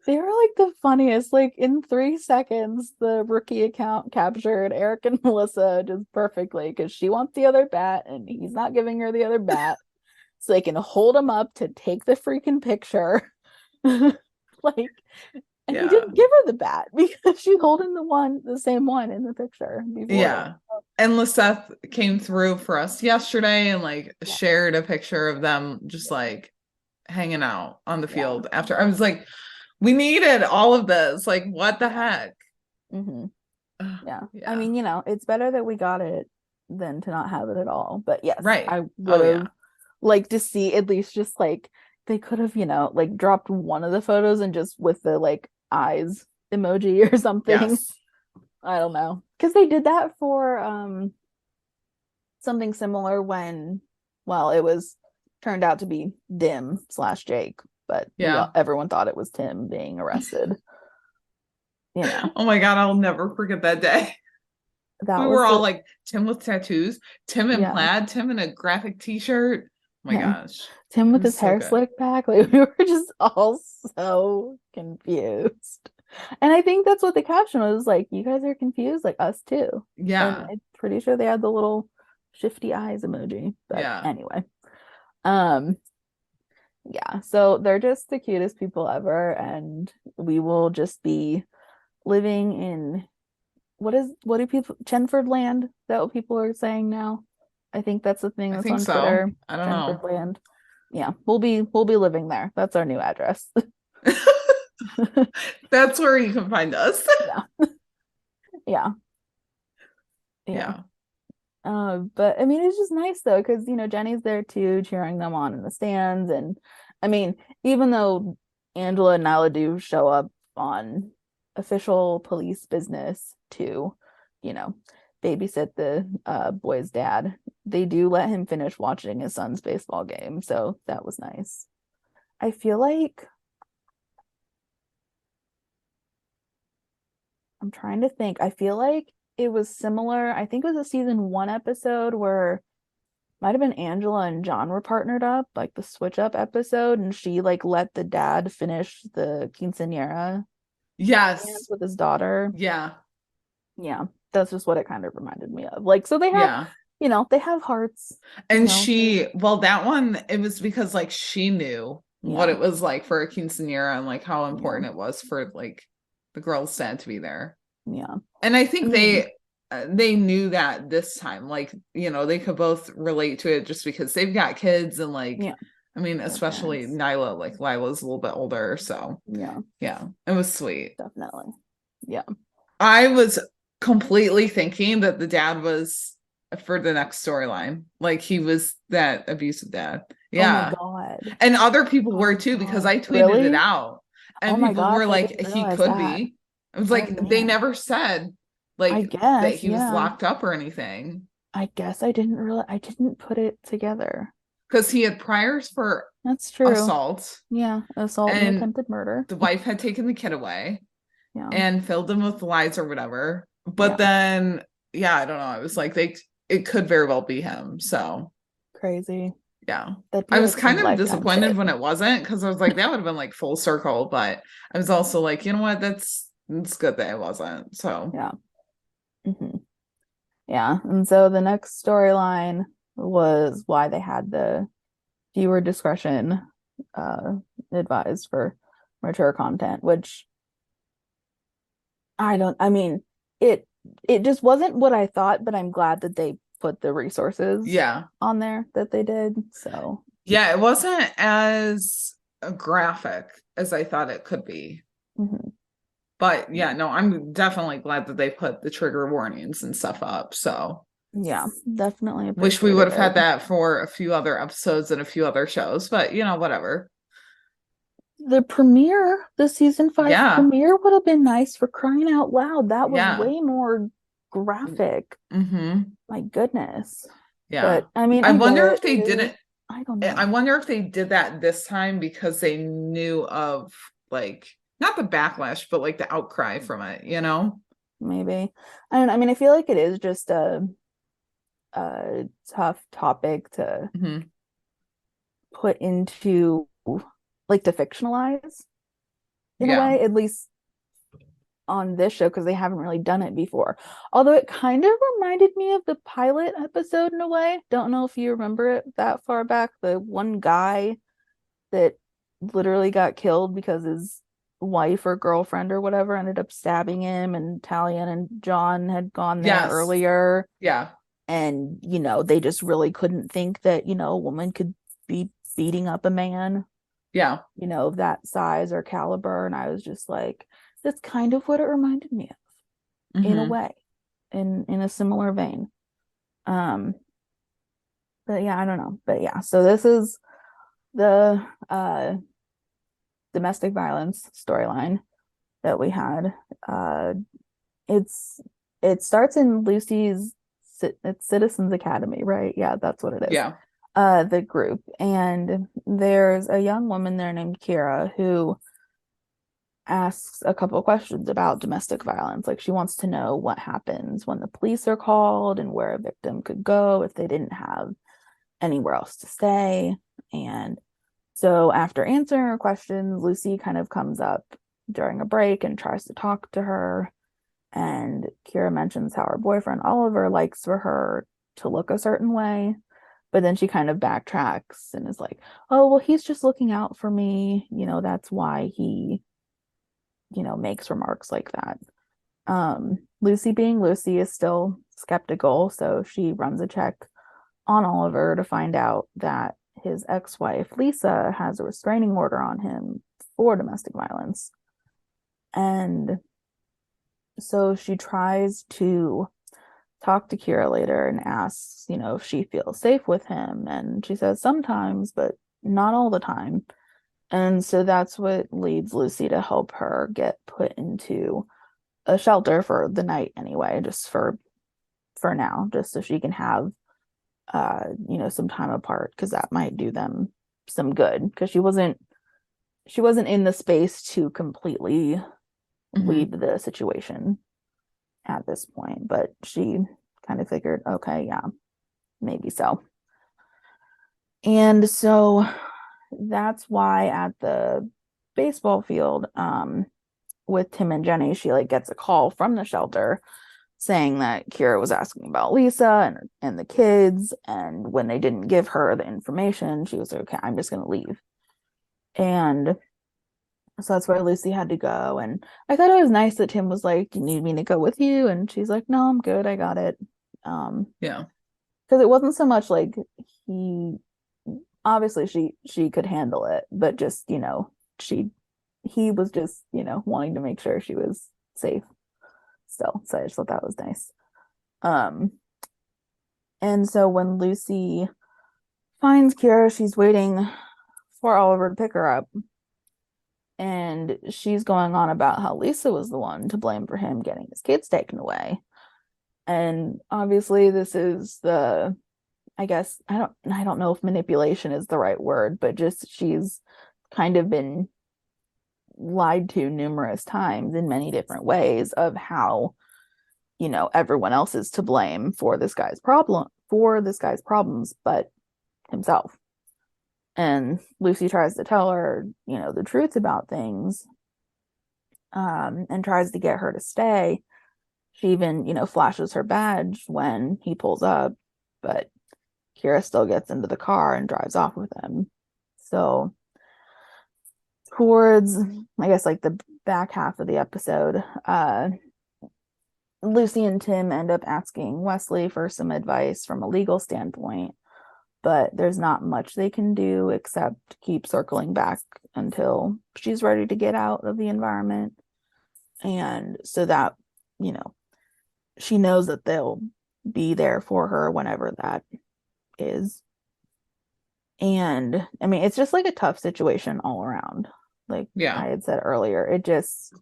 they were like the funniest. Like, in 3 seconds, the rookie account captured Eric and Melissa just perfectly because she wants the other bat and he's not giving her the other bat. So they can hold him up to take the freaking picture. And he didn't give her the bat because she's holding the same one in the picture before. Yeah. And Liseth came through for us yesterday and shared a picture of them just hanging out on the field after. I was like, we needed all of this. Like, what the heck? Mm-hmm. Yeah. I mean, it's better that we got it than to not have it at all. But yes, right. I would have liked to see at least just they could have, dropped one of the photos and just with the eyes emoji or something. Yes. I don't know. Because they did that for something similar when, it was turned out to be Dim/Jake, but everyone thought it was Tim being arrested. Oh my God, I'll never forget that day. We were all like Tim with tattoos, Tim in plaid, Tim in a graphic t-shirt. Oh my gosh. Tim with his hair slicked back. Like, we were just all so confused. And I think that's what the caption was like, you guys are confused, like us too. Yeah. And I'm pretty sure they had the little shifty eyes emoji. But anyway. Yeah, so they're just the cutest people ever, and we will just be living in what do people Chenford land? Is that what people are saying now? I think that's the thing that's on Twitter. I don't Chenford know. land. Yeah, we'll be living there. That's our new address. That's where you can find us. Yeah. But I mean, it's just nice though, because Jenny's there too, cheering them on in the stands. And I mean, even though Angela and Nyla do show up on official police business to, babysit the boy's dad, they do let him finish watching his son's baseball game. So that was nice. I feel like I'm trying to think. I feel like it was similar. I think it was a season 1 episode where might have been Angela and John were partnered up, like the switch up episode, and she let the dad finish the quinceañera. Yes. With his daughter. Yeah. Yeah. That's just what it kind of reminded me of. So they have, they have hearts. And that one, it was because she knew what it was like for a quinceañera and how important it was for the girls' dad to be there. Yeah. And I think they knew that this time, they could both relate to it just because they've got kids and I mean, especially parents. Nyla, like Lila's a little bit older, so Yeah, it was sweet. definitely. Yeah. I was completely thinking that the dad was for the next storyline, like he was that abusive dad. Oh my Yeah. God. And other people Oh were my too, because God. I tweeted it Really? out Oh and my people gosh, were I like, didn't he realize could that. be. It was Oh like they man. never said I like that guess, he was yeah. locked up or anything. I guess I didn't put it together. Because he had priors for That's true. assault, Yeah, assault and and attempted murder. the wife had taken the kid away Yeah. and filled him with lies or whatever. But Yeah. then, I don't know. I was like, it could very well be him. So Crazy. yeah, That'd be I was like some kind of Lifetime disappointed shit. when it wasn't, because I was like, that would have been like full circle. But I was also like, you know what? It's good that it wasn't. So Yeah. hmm Yeah. And so the next storyline was why they had the viewer discretion uh advised for mature content, which I mean, it it just wasn't what I thought, but I'm glad that they put the resources yeah, on there that they did. So, it wasn't as graphic as I thought it could be. mhm. But yeah, no, I'm definitely glad that they put the trigger warnings and stuff up. So Yeah, definitely wish we would appreciated have had it. that for a few other episodes and a few other shows, but whatever. The season 5 Yeah. premiere would have been nice, for crying out loud. That was Yeah. way more graphic. Mm-hmm. My goodness. Yeah. But I mean, I I get wonder it. if they didn't, I don't I know. wonder if they did that this time because they knew of, like, not the backlash, but like the outcry from it. Maybe. I mean, I feel like it is just a tough topic to Hmm. put into, like, to fictionalize in a Yeah. way, at least on this show, because they haven't really done it before. Although it kind of reminded me of the pilot episode in a way. Don't know if you remember it that far back. The one guy that literally got killed because his wife or girlfriend or whatever ended up stabbing him, and Talion and John had gone there Yes. earlier, Yeah. and they just really couldn't think that a woman could be beating up a man Yeah. of that size or caliber. And I was just like, that's kind of what it reminded me of, in a Hmm. way, in a similar vein. um but yeah, I don't know. But yeah, so this is the domestic violence storyline that we had. It's it starts in Lucy's it's Citizens Academy, right? Yeah, that's what it is. Yeah. The group, and there's a young woman there named Kira who asks a couple of questions about domestic violence. Like, she wants to know what happens when the police are called and where a victim could go if they didn't have anywhere else to stay. And so after answering her questions, Lucy kind of comes up during a break and tries to talk to her. And Kira mentions how her boyfriend Oliver likes for her to look a certain way. But then she kind of backtracks and is like, oh, well, he's just looking out for me. That's why he, makes remarks like that. Lucy, being Lucy, is still skeptical. So she runs a check on Oliver to find out that his ex-wife, Lisa, has a restraining order on him for domestic violence. And so she tries to talk to Kira later and asks, if she feels safe with him. And she says sometimes, but not all the time. And so that's what leads Lucy to help her get put into a shelter for the night anyway, just for now, just so she can have some time apart, because that might do them some good, because she wasn't in the space to completely leave the situation at this point, but she kind of figured, okay, yeah, maybe so. And so that's why at the baseball field, with Tim and Jenny, she gets a call from the shelter saying that Kira was asking about Lisa and the kids, and when they didn't give her the information, she was like, okay, I'm just gonna leave. And so that's why Lucy had to go. And I thought it was nice that Tim was like, do you need me to go with you? And she's like, no, I'm good, I got it. Yeah. Because it wasn't so much like he obviously she could handle it, but just, he was just, wanting to make sure she was safe still. So I just thought that was nice. And so when Lucy finds Kira, she's waiting for Oliver to pick her up. And she's going on about how Lisa was the one to blame for him getting his kids taken away. And obviously this is I guess I don't know if manipulation is the right word, but just she's kind of been lied to numerous times in many different ways of how, everyone else is to blame for this guy's problems, but himself. And Lucy tries to tell her, the truth about things, and tries to get her to stay. She even, flashes her badge when he pulls up, but Kira still gets into the car and drives off with him. So towards, I guess, like the back half of the episode, Lucy and Tim end up asking Wesley for some advice from a legal standpoint, but there's not much they can do except keep circling back until she's ready to get out of the environment. And so that, she knows that they'll be there for her whenever that is. And I mean, it's just like a tough situation all around. Like I had said earlier, it just,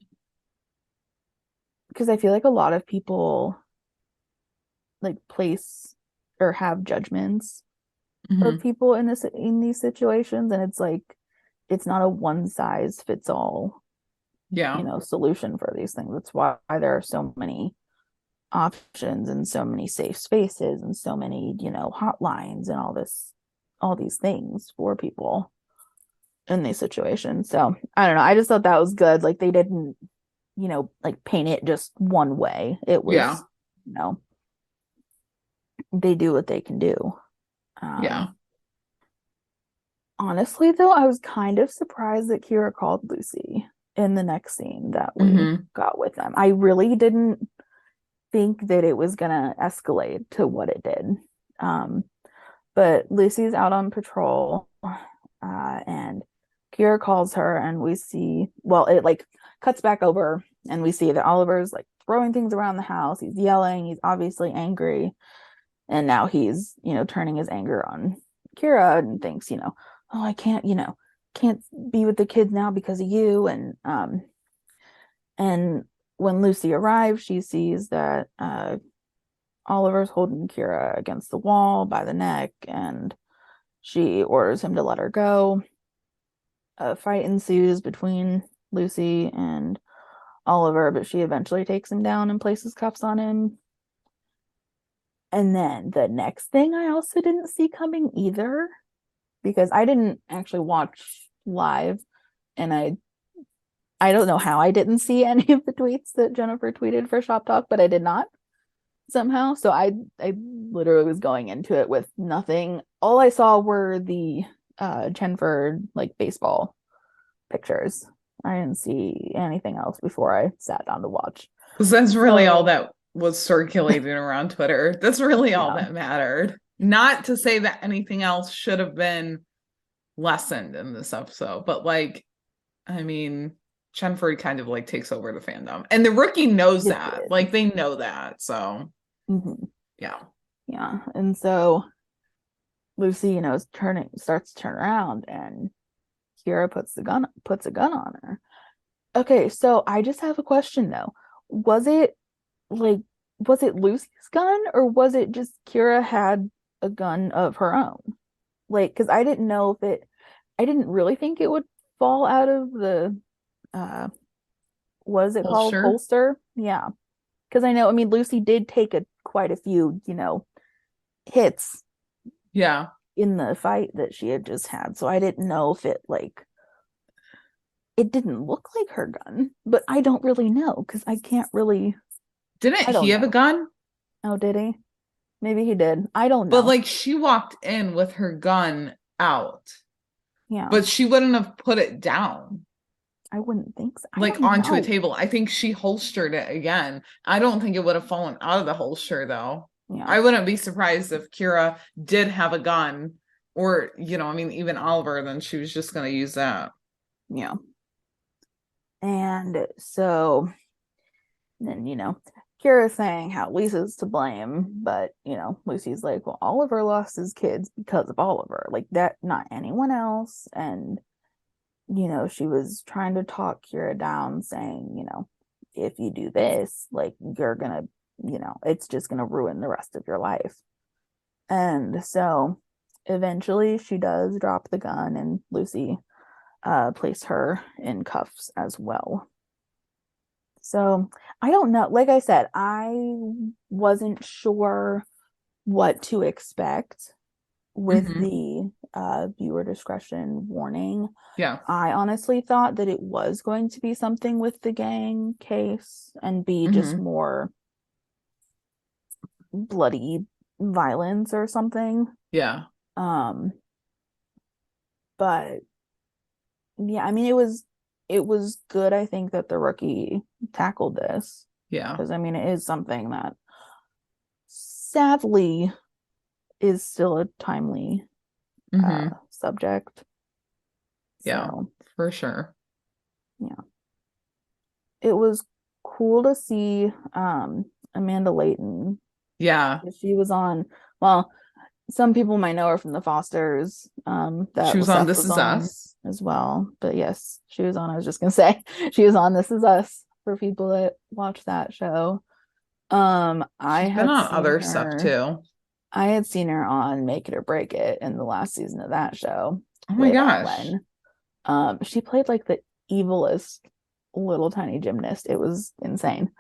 because I feel like a lot of people like place or have judgments of people in these situations, and it's like it's not a one size fits all solution for these things. That's why there are so many options and so many safe spaces and so many hotlines and all these things for people in these situations. So I don't know, I just thought that was good. Like they didn't like paint it just one way. It was they do what they can do. Honestly though, I was kind of surprised that Kira called Lucy in the next scene that we got with them. I really didn't think that it was gonna escalate to what it did. But Lucy's out on patrol, and Kira calls her, and we see, well, it like cuts back over and we see that Oliver's like throwing things around the house. He's yelling, he's obviously angry, and now he's turning his anger on Kira and thinks, oh, I can't be with the kids now because of you. And when Lucy arrives, she sees that Oliver's holding Kira against the wall by the neck, and she orders him to let her go. A fight ensues between Lucy and Oliver, but she eventually takes him down and places cuffs on him. And then the next thing I also didn't see coming either, because I didn't actually watch live, and I don't know how I didn't see any of the tweets that Jennifer tweeted for Shop Talk, but I did not somehow. So I literally was going into it with nothing. All I saw were the Chenford like baseball pictures. I didn't see anything else before I sat down to watch. Because that's really all that was circulating around Twitter. That's really all that mattered. Not to say that anything else should have been lessened in this episode, but like, I mean, Chenford kind of like takes over the fandom, and the rookie knows that. Like they know that. So yeah. And so Lucy, starts to turn around, and Kira puts a gun on her. Okay, so I just have a question though. Was it Lucy's gun, or was it just Kira had a gun of her own? Like, because I didn't know if I didn't really think it would fall out of the what is it called? Holster? Yeah. Because I know, Lucy did take quite a few, hits. Yeah. In the fight that she had just had. So I didn't know if it didn't look like her gun, but I don't really know because I can't really. Didn't he have a gun? Oh, did he? Maybe he did. I don't know. But like she walked in with her gun out. Yeah. But she wouldn't have put it down. I wouldn't think so. Like onto a table. I think she holstered it again. I don't think it would have fallen out of the holster though. Yeah. I wouldn't be surprised if Kira did have a gun or, I mean, even Oliver, then she was just going to use that. Yeah. And so then, Kira's saying how Lisa's to blame, but, Lucy's like, well, Oliver lost his kids because of Oliver. Like that, not anyone else. And, she was trying to talk Kira down, saying, if you do this, like you're gonna, it's just gonna ruin the rest of your life. And so eventually she does drop the gun, and Lucy place her in cuffs as well. So I don't know. Like I said, I wasn't sure what to expect with the viewer discretion warning. Yeah. I honestly thought that it was going to be something with the gang case and be just more bloody violence or something. Yeah. But yeah, I mean, it was good, I think, that the rookie tackled this. Yeah. Because I mean, it is something that sadly is still a timely subject. Yeah, So, for sure. Yeah. It was cool to see Amanda Layton. Yeah. She was on, well, some people might know her from The Fosters. That she was on Seth This was Is on Us as well. But yes, she was on. I was just gonna say she was on This Is Us for people that watch that show. I She's been had on seen other her, stuff too. I had seen her on Make It or Break It in the last season of that show. Oh my with gosh. Ellen. She played like the evilest little tiny gymnast. It was insane.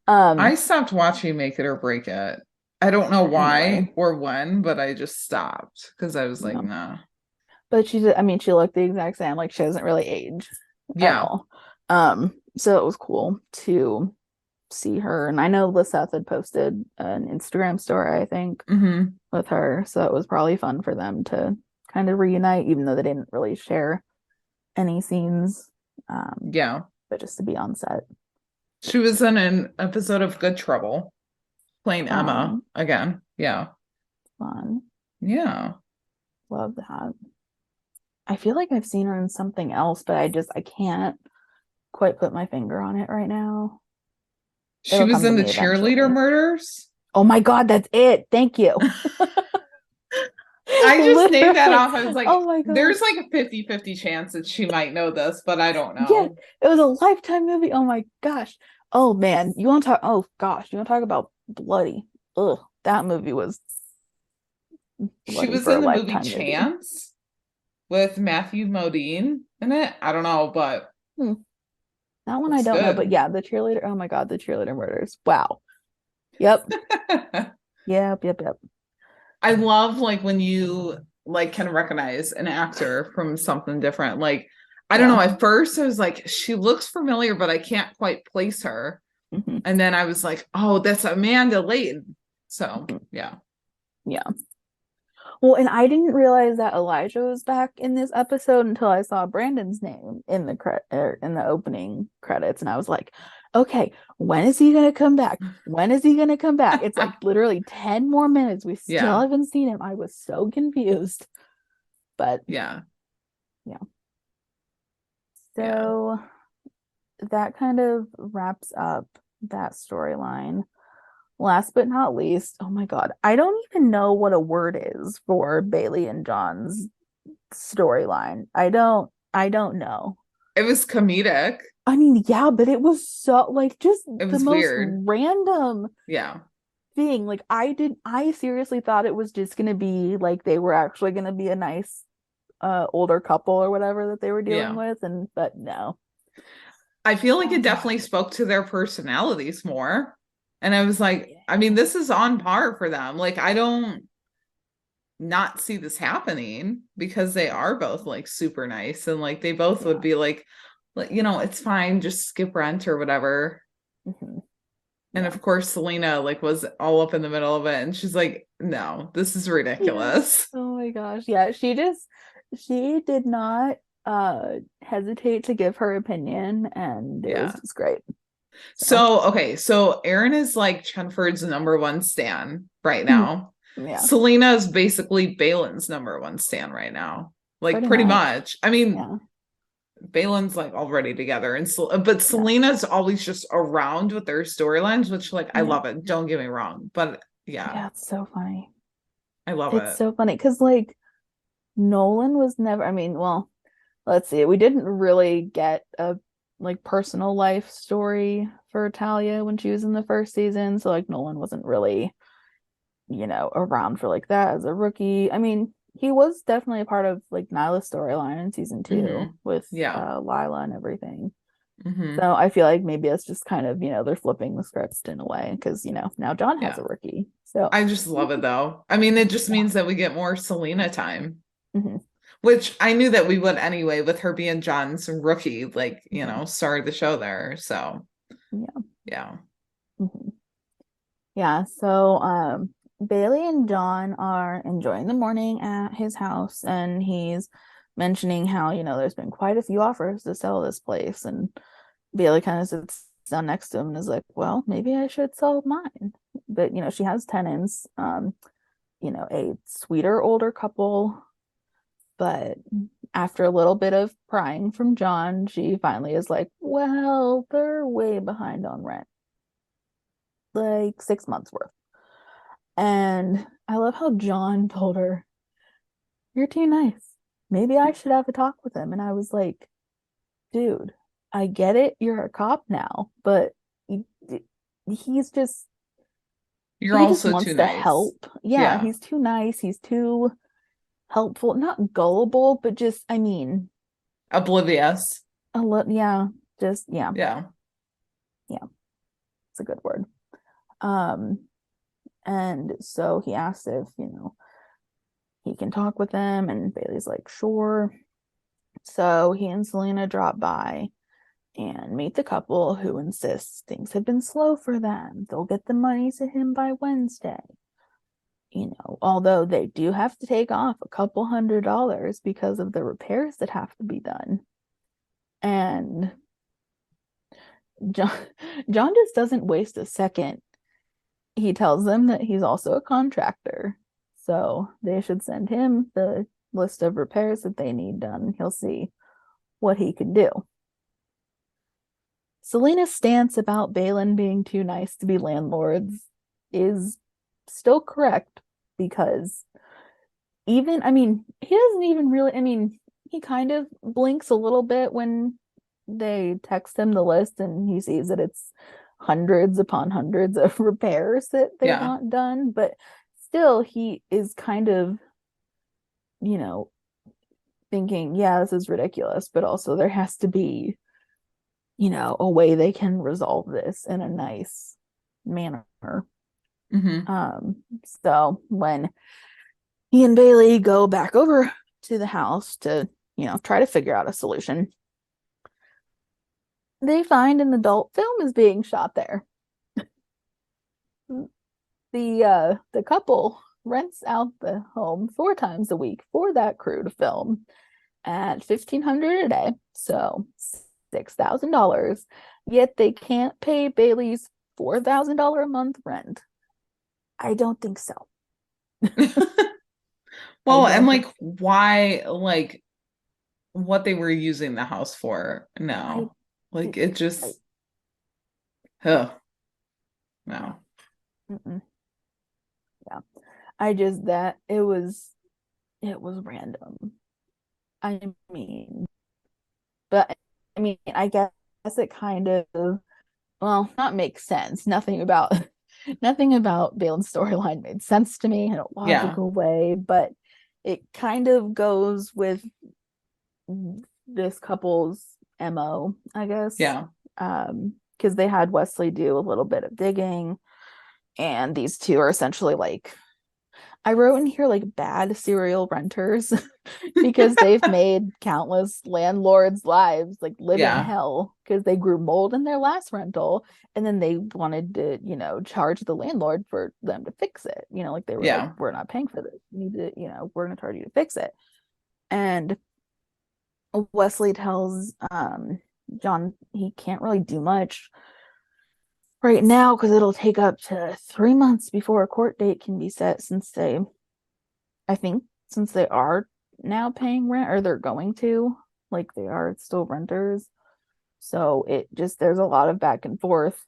I stopped watching Make It or Break It. I don't know why Anyway. or when, but I just stopped because I was like, nah. But she did, I mean, she looked the exact same. Like she doesn't really age at all. So it was cool to see her. And I know Liseth had posted an Instagram story, I think, with her. So it was probably fun for them to kind of reunite, even though they didn't really share any scenes. But just to be on set. She was in an episode of Good Trouble playing Emma again. Yeah. Fun. Yeah. Love that. I feel like I've seen her in something else, but I can't quite put my finger on it right now. She was in the Cheerleader Murders. Oh my God, that's it. Thank you. I just named that off. I was like, oh my God. There's like a 50-50 chance that she might know this, but I don't know. Yeah, it was a Lifetime movie. Oh my gosh. Oh man, you want to talk? Oh gosh, you want to talk about bloody? Ugh, that movie was. She was in the movie Chance with Matthew Modine in it. I don't know, but that one I don't know. But yeah, the cheerleader. Oh my God, the Cheerleader Murders. Wow. Yep. Yep. I love like when you like can recognize an actor from something different. Like I don't know. At first, I was like, she looks familiar, but I can't quite place her. And then I was like, oh, that's Amanda Layton. So yeah. Well, and I didn't realize that Elijah was back in this episode until I saw Brandon's name in the opening credits, and I was like, okay, when is he gonna come back? When is he gonna come back? It's like literally 10 more minutes. We still haven't seen him. I was so confused. But yeah. So that kind of wraps up that storyline. Last but not least, oh my God, I don't even know what a word is for Bailey and John's storyline. I don't know. It was comedic. I mean, yeah, but it was so like just it was the most weird. Random thing. Like I seriously thought it was just gonna be like they were actually gonna be a nice older couple or whatever that they were dealing with, but no. I feel like it definitely spoke to their personalities more. And I was like, I mean, this is on par for them. Like, I don't not see this happening because they are both like super nice. And like, they both would be like, it's fine. Just skip rent or whatever. And of course, Selena like was all up in the middle of it. And she's like, no, this is ridiculous. Oh my gosh. Yeah. She did not hesitate to give her opinion. And it was just great. So Aaron is like Chenford's number one stan right now. Yeah, Selena is basically Balin's number one stan right now. Like pretty pretty much. much. I mean, Yeah. Balin's like already together, and but Yeah. Selena's always just around with their storylines, which like I Yeah. love it. Don't get me wrong, but yeah, Yeah, it's so funny. I love It's it. so funny because like Nolan was never, I mean, well, let's see, we didn't really get a like personal life story for Talia when she was in the first season. So like Nolan wasn't really, around for like that as a rookie. I mean, he was definitely a part of like Nyla's storyline in season 2 with Yeah. Lila and everything. Mm-hmm. So I feel like maybe it's just kind of, they're flipping the script in a way because, now John has Yeah. a rookie. So I just love it though. I mean, it just yeah. means that we get more Selena time, Hmm. which I knew that we would anyway with her being John's rookie, like, Hmm. started the show there. So, Yeah. yeah. Hmm. Yeah. So Bailey and John are enjoying the morning at his house, and he's mentioning how, there's been quite a few offers to sell this place. And Bailey kind of sits down next to him and is like, well, maybe I should sell mine. But, she has tenants, a sweeter older couple. But after a little bit of prying from John, she finally is like, well, they're way behind on rent, like 6 months worth. And I love how John told her, you're too nice. Maybe I should have a talk with him. And I was like, dude, I get it. You're a cop now, but he's just, You're he just also too wants to nice. help. Yeah, Yeah. he's too nice. He's too helpful, not gullible, but just, I mean, Oblivious. yeah, just, yeah, Yeah. yeah, it's a good word. Um, and so he asked if, he can talk with them, and Bailey's like, sure. So he and Selena drop by and meet the couple, who insists things have been slow for them. They'll get the money to him by Wednesday. Although they do have to take off a couple $100 because of the repairs that have to be done. And John, John just doesn't waste a second. He tells them that he's also a contractor, so they should send him the list of repairs that they need done. He'll see what he can do. Selena's stance about Balin being too nice to be landlords is still correct, because I mean, he doesn't even really, I mean, he kind of blinks a little bit when they text him the list and he sees that it's hundreds upon hundreds of repairs that they Yeah. want done, but still he is kind of, you know, thinking, yeah, this is ridiculous, but also there has to be, a way they can resolve this in a nice manner. Mm-hmm. So when he and Bailey go back over to the house to, try to figure out a solution, they find an adult film is being shot there. The couple rents out the home 4 times a week for that crew to film at $1,500 a day, so $6,000. Yet they can't pay Bailey's $4,000 a month rent. I don't think so. Well, and like why, like what they were using the house for now. Like it just oh no. Yeah. I just that it was random. I mean, but I mean, I guess it kind of, well, not makes sense. Nothing about Balin's storyline made sense to me in a Yeah. logical way, but it kind of goes with this couple's MO, I guess. Yeah. Because they had Wesley do a little bit of digging, and these two are essentially like, I wrote in here like bad serial renters because they've made countless landlords' lives like live in Yeah. hell because they grew mold in their last rental, and then they wanted to, charge the landlord for them to fix it. Like they were Yeah. like, we're not paying for this. You need to, we're gonna charge you to fix it. And Wesley tells John he can't really do much right now because it'll take up to 3 months before a court date can be set since they are now paying rent, or they're going to, like they are still renters. So there's a lot of back and forth.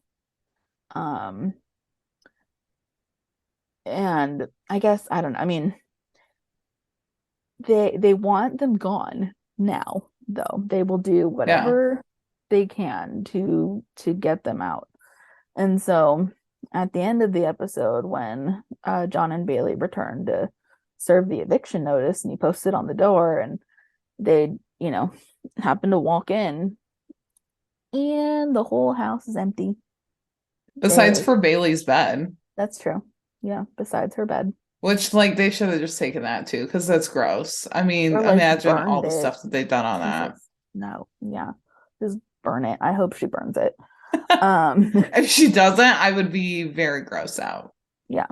And I guess, I don't know. I mean, they want them gone now, though. They will do whatever they can to get them out. And so at the end of the episode, when John and Bailey returned to serve the eviction notice, and he posted on the door, and they, happen to walk in, and the whole house is empty. Besides for Bailey's bed. That's true. Yeah, besides her bed. Which, like, they should have just taken that too, because that's gross. I mean, Or, like, imagine all the burned it. stuff that they've done on that. Jesus. No, yeah. Just burn it. I hope she burns it. If she doesn't, I would be very grossed out. Yeah.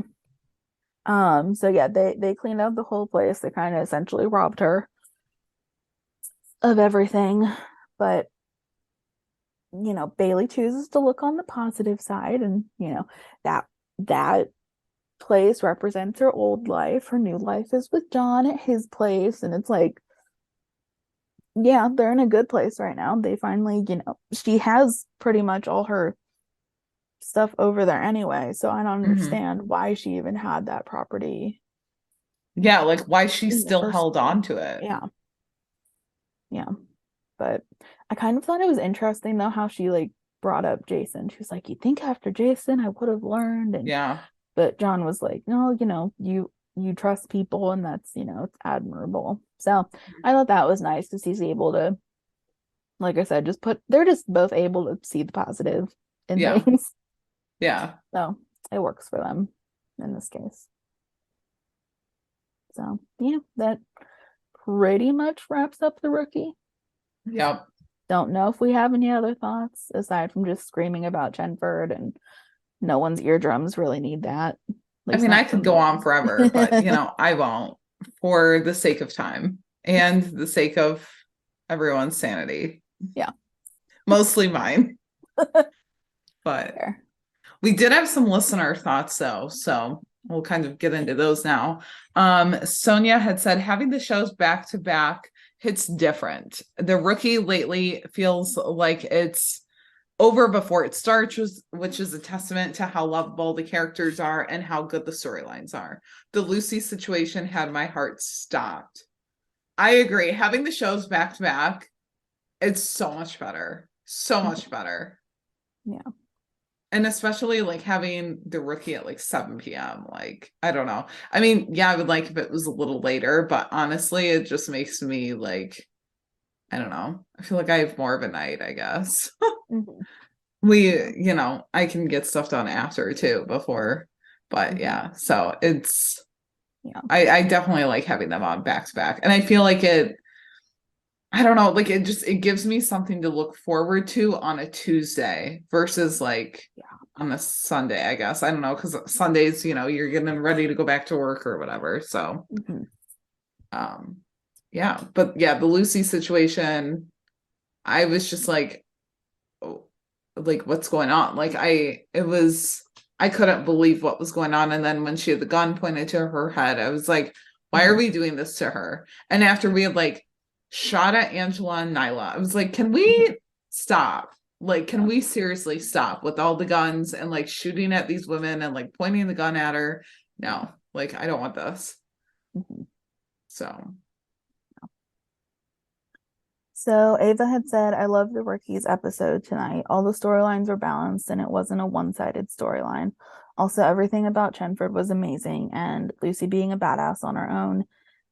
So yeah, they cleaned out the whole place. They kind of essentially robbed her of everything. But Bailey chooses to look on the positive side, and that place represents her old life. Her new life is with John at his place, and it's like, yeah, they're in a good place right now. They finally, she has pretty much all her stuff over there anyway, so I don't understand why she even had that property. Yeah, like why she still held on to it. Yeah, but I kind of thought it was interesting though how she like brought up Jason. She was like, you think after Jason I would have learned? And but John was like, no, you trust people, and that's, it's admirable. So I thought that was nice because he's able to, like I said, they're just both able to see the positive in things. Yeah. So it works for them in this case. So yeah, that pretty much wraps up the rookie. Yep. Don't know if we have any other thoughts aside from just screaming about Chenford, and no one's eardrums really need that. I mean, I could go on forever, but I won't, for the sake of time and the sake of everyone's sanity. Yeah. Mostly mine. But Fair. We did have some listener thoughts though, so we'll kind of get into those now. Sonia had said having the shows back to back hits different. The rookie lately feels like it's over before it starts, which is a testament to how lovable the characters are and how good the storylines are. The Lucy situation had my heart stopped. I agree. Having the shows back to back, it's so much better. So much better. Yeah. And especially like having the rookie at like 7 p.m. Like, I don't know. I mean, yeah, I would like if it was a little later, but honestly, it just makes me like, I don't know. I feel like I have more of a night, I guess. I can get stuff done after too, before. But yeah, so it's, I definitely like having them on back to back. And I feel like I don't know, like it gives me something to look forward to on a Tuesday versus like on a Sunday, I guess. I don't know, because Sundays, you're getting ready to go back to work or whatever. So, but yeah, the Lucy situation, I was just like, oh, like what's going on? Like I couldn't believe what was going on. And then when she had the gun pointed to her head, I was like, why are we doing this to her? And after we had like shot at Angela and Nyla, I was like, can we stop? Like, can we seriously stop with all the guns and like shooting at these women and like pointing the gun at her? No, like, I don't want this. So Ava had said, I love the rookies episode tonight. All the storylines were balanced and it wasn't a one-sided storyline. Also, everything about Chenford was amazing, and Lucy being a badass on her own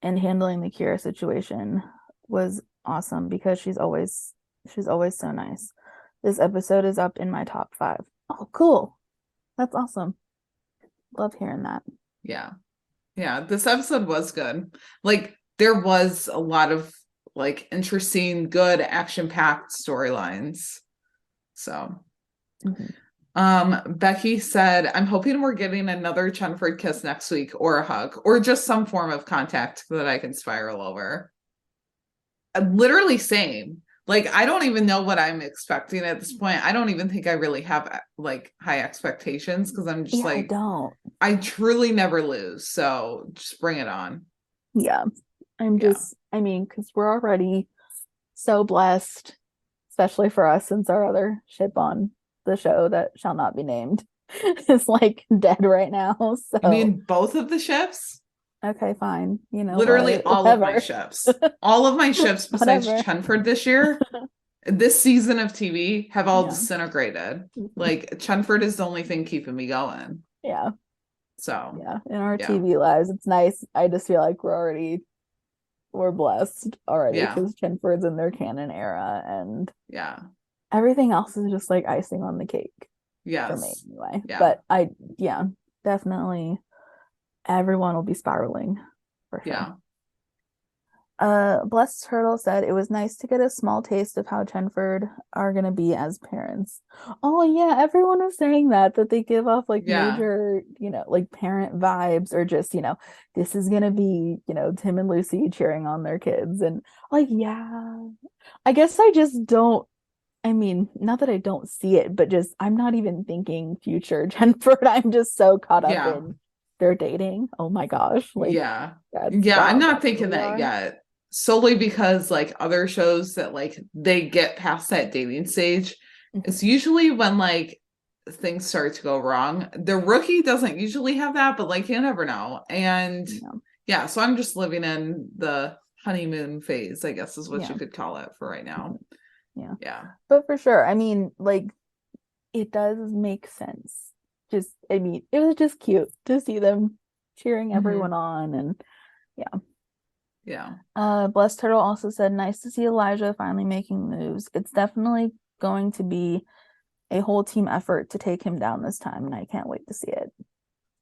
and handling the Kira situation was awesome because she's always so nice. This episode is up in my top 5. Oh, cool. That's awesome. Love hearing that. Yeah, this episode was good. Like, there was a lot of like interesting, good, action-packed storylines. So Becky said, I'm hoping we're getting another Chenford kiss next week, or a hug, or just some form of contact that I can spiral over. Literally same. Like, I don't even know what I'm expecting at this point. I don't even think I really have like high expectations because I'm just Yeah, I like, don't. I truly never lose. So just bring it on. Yeah. I'm Yeah. just, I mean, because we're already so blessed, especially for us, since our other ship on the show that shall not be named is like dead right now. You So, mean both of the ships? okay, fine. You know Literally what? all of my Whatever. ships. All of my ships besides Whatever. Chenford this year, this season of TV, have all Yeah. disintegrated. Like, Chenford is the only thing keeping me going. Yeah. So, Yeah. In our yeah. TV lives, it's nice. I just feel like we're blessed already Yeah. because Chenford's in their canon era and Yeah. everything else is just like icing on the cake for me Yes. anyway. Yeah. But yeah, definitely everyone will be spiraling for sure. Yeah. Blessed Turtle said it was nice to get a small taste of how Chenford are gonna be as parents. Oh yeah, everyone was saying that they give off like Yeah. major, like parent vibes, or just, this is gonna be, Tim and Lucy cheering on their kids. And like, yeah, I guess I just don't, I mean, not that I don't see it, but just I'm not even thinking future Chenford. I'm just so caught up Yeah. in their dating. Oh my gosh. Like, Yeah. stop. I'm not That's where thinking we that are. yet. Solely because like other shows that like they get past that dating stage, it's Mhm. usually when like things start to go wrong. The rookie doesn't usually have that, but like you never know. And Yeah. yeah, so I'm just living in the honeymoon phase, I guess is what you Yeah. could call it for right now. Yeah. Yeah. But for sure, I mean, like, it does make sense. Just, I mean, it was just cute to see them cheering Mhm. everyone on. And yeah. Yeah. Blessed Turtle also said, nice to see Elijah finally making moves. It's definitely going to be a whole team effort to take him down this time, and I can't wait to see it.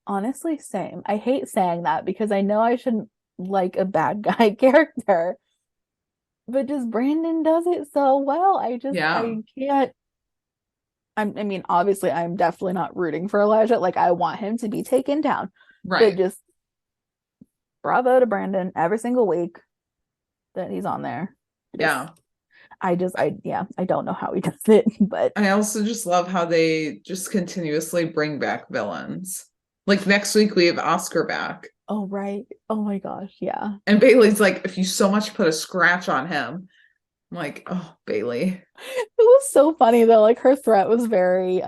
Honestly, same. I hate saying that because I know I shouldn't like a bad guy character, but just Brendon does it so well. Yeah. I can't. I mean, obviously, I'm definitely not rooting for Elijah. Like, I want him to be taken down, but Right. just bravo to Brendon every single week that he's on there. Yeah. Yeah, I don't know how he does it, but I also just love how they just continuously bring back villains. Like next week we have Oscar back. oh, right. Oh my gosh, yeah. And Bailey's like, if you so much put a scratch on him, I'm like, oh, Bailey. It was so funny though. Like, her threat was very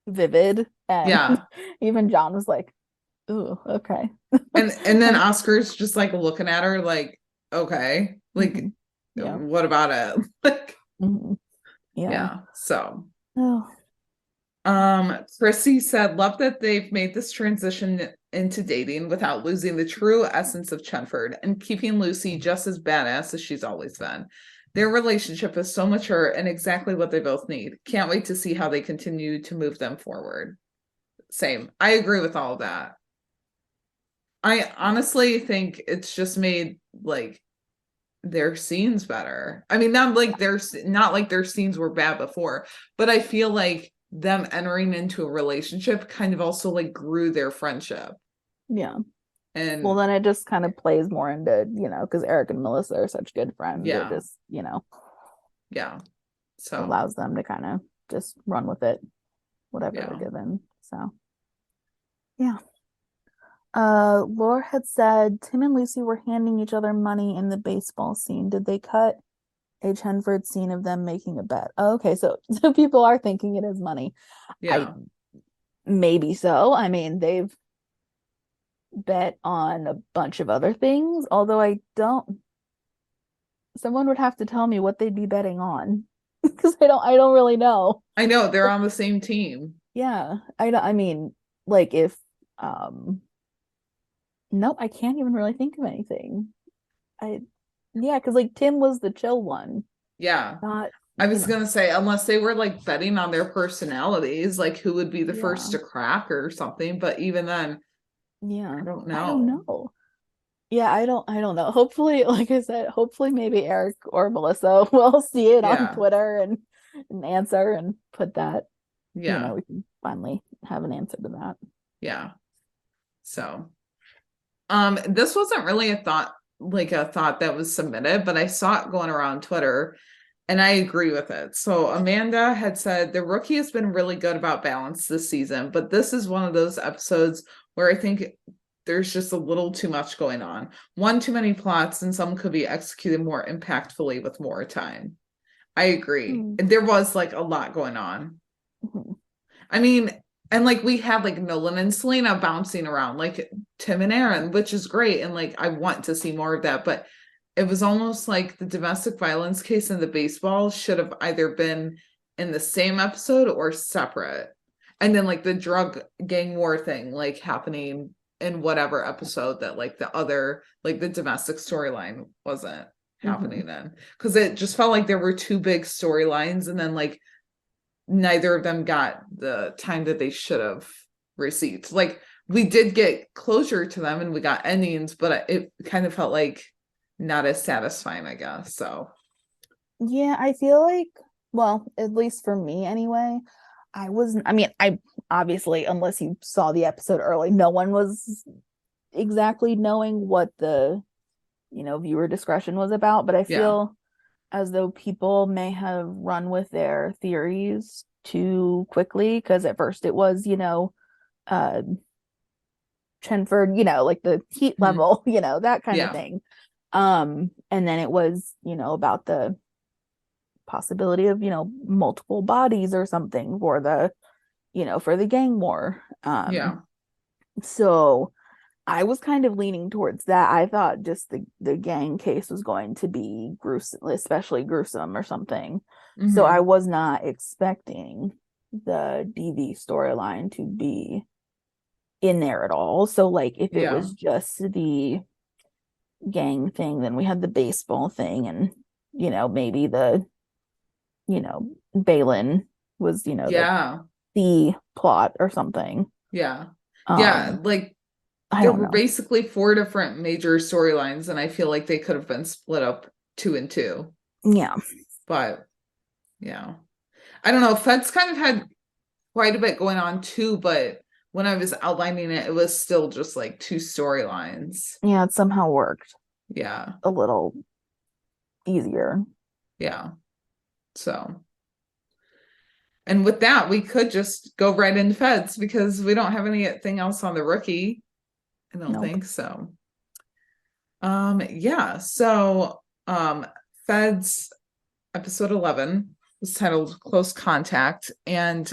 vivid, and Yeah. even John was like, "Ooh, okay." And then Like, Oscar's just like looking at her like, okay, like yeah. what about it? Like, Mhm. Yeah. yeah. So Oh, Chrissy said, love that they've made this transition into dating without losing the true essence of Chenford and keeping Lucy just as badass as she's always been. Their relationship is so mature and exactly what they both need. Can't wait to see how they continue to move them forward. Same. I agree with all of that. I honestly think it's just made like their scenes better. I mean, not like their scenes were bad before, but I feel like them entering into a relationship kind of also like grew their friendship. yeah. Well, And then it just kind of plays more into, because Eric and Melissa are such good friends. It yeah, just, yeah. So allows them to kind of just run with it, whatever yeah. they're given. So, yeah. Laura had said Tim and Lucy were handing each other money in the baseball scene. Did they cut a Chenford scene of them making a bet? Oh, okay, so people are thinking it is money. I Yeah. maybe so. I mean, they've bet on a bunch of other things, although I don't. Someone would have to tell me what they'd be betting on because I don't really know. I know they're on the same team. Yeah, I don't. I mean, like if nope, I can't even really think of anything. I Yeah, because like Tim was the chill one, Yeah. not I was gonna say, unless they were like betting on their personalities, like who would be the first yeah, to crack or something. But even then, yeah. I don't I don't know. know. Yeah, I don't know. Hopefully, like I said, hopefully maybe Eric or Melissa will see it on Yeah. Twitter and answer and put that, Yeah. we can finally have an answer to that. Yeah. So, this wasn't really a thought like a thought that was submitted, but I saw it going around Twitter and I agree with it. So Amanda had said the rookie has been really good about balance this season, but this is one of those episodes where I think there's just a little too much going on. One too many plots, and some could be executed more impactfully with more time. I agree. Mm. There was like a lot going on. Mhm. I mean, and like we had like Nolan and Selena bouncing around, like Tim and Aaron, which is great. And like I want to see more of that, but it was almost like the domestic violence case and the baseball should have either been in the same episode or separate. And then like the drug gang war thing like happening in whatever episode that like the other like the domestic storyline wasn't happening in. Because it just felt like there were two big storylines and then like neither of them got the time that they should have received. Like we did get closure to them and we got endings, but it kind of felt like not as satisfying, I guess. So Yeah, I feel like, well, at least for me anyway, I mean, I obviously, unless you saw the episode early, no one was exactly knowing what the, viewer discretion was about, but I yeah. feel as though people may have run with their theories too quickly because at first it was, uh Chenford, like the heat Mhm. level, that kind of Yeah. thing. And then it was, about the possibility of, multiple bodies or something for the gang war. Yeah. So I was kind of leaning towards that. I thought just the gang case was going to be gruesome, especially gruesome or something. So I Hmm. was not expecting the DV storyline to be in there at all. So like if it Yeah. was just the gang thing, then we had the baseball thing and maybe Balin was, Yeah. the plot or something. Yeah. Yeah. Um, Like I there don't were know. basically four different major storylines, and I feel like they could have been split up two and two. Yeah. But yeah. I don't know. Feds kind of had quite a bit going on too, but when I was outlining it, it was still just like two storylines. Yeah, it somehow worked Yeah. a little easier. Yeah. So, and with that, we could just go right into Feds because we don't have anything else on the rookie. I don't Nope. think so. Yeah. So, Feds episode 11 was titled Close Contact. And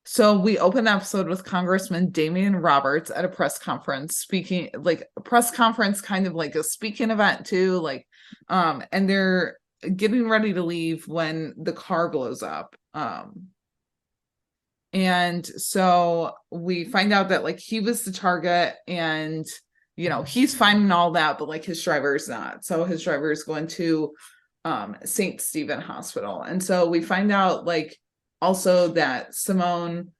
so we open the episode with Congressman Damian Roberts at a press conference speaking, like a press conference, kind of like a speaking event too. Like, and they're getting ready to leave when the car blows up. And so we find out that like he was the target and he's finding all that, but like his driver is not. So his driver is going to St. Stephen Hospital. And so we find out like also that Simone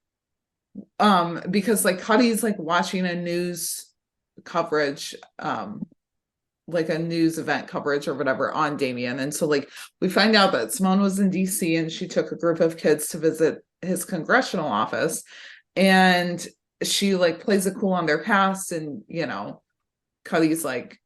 because like Cuddy's like watching a news coverage like a news event coverage or whatever on Damien. And so like we find out that Simone was in DC and she took a group of kids to visit his congressional office and she like plays it cool on their past and Cuddy's like,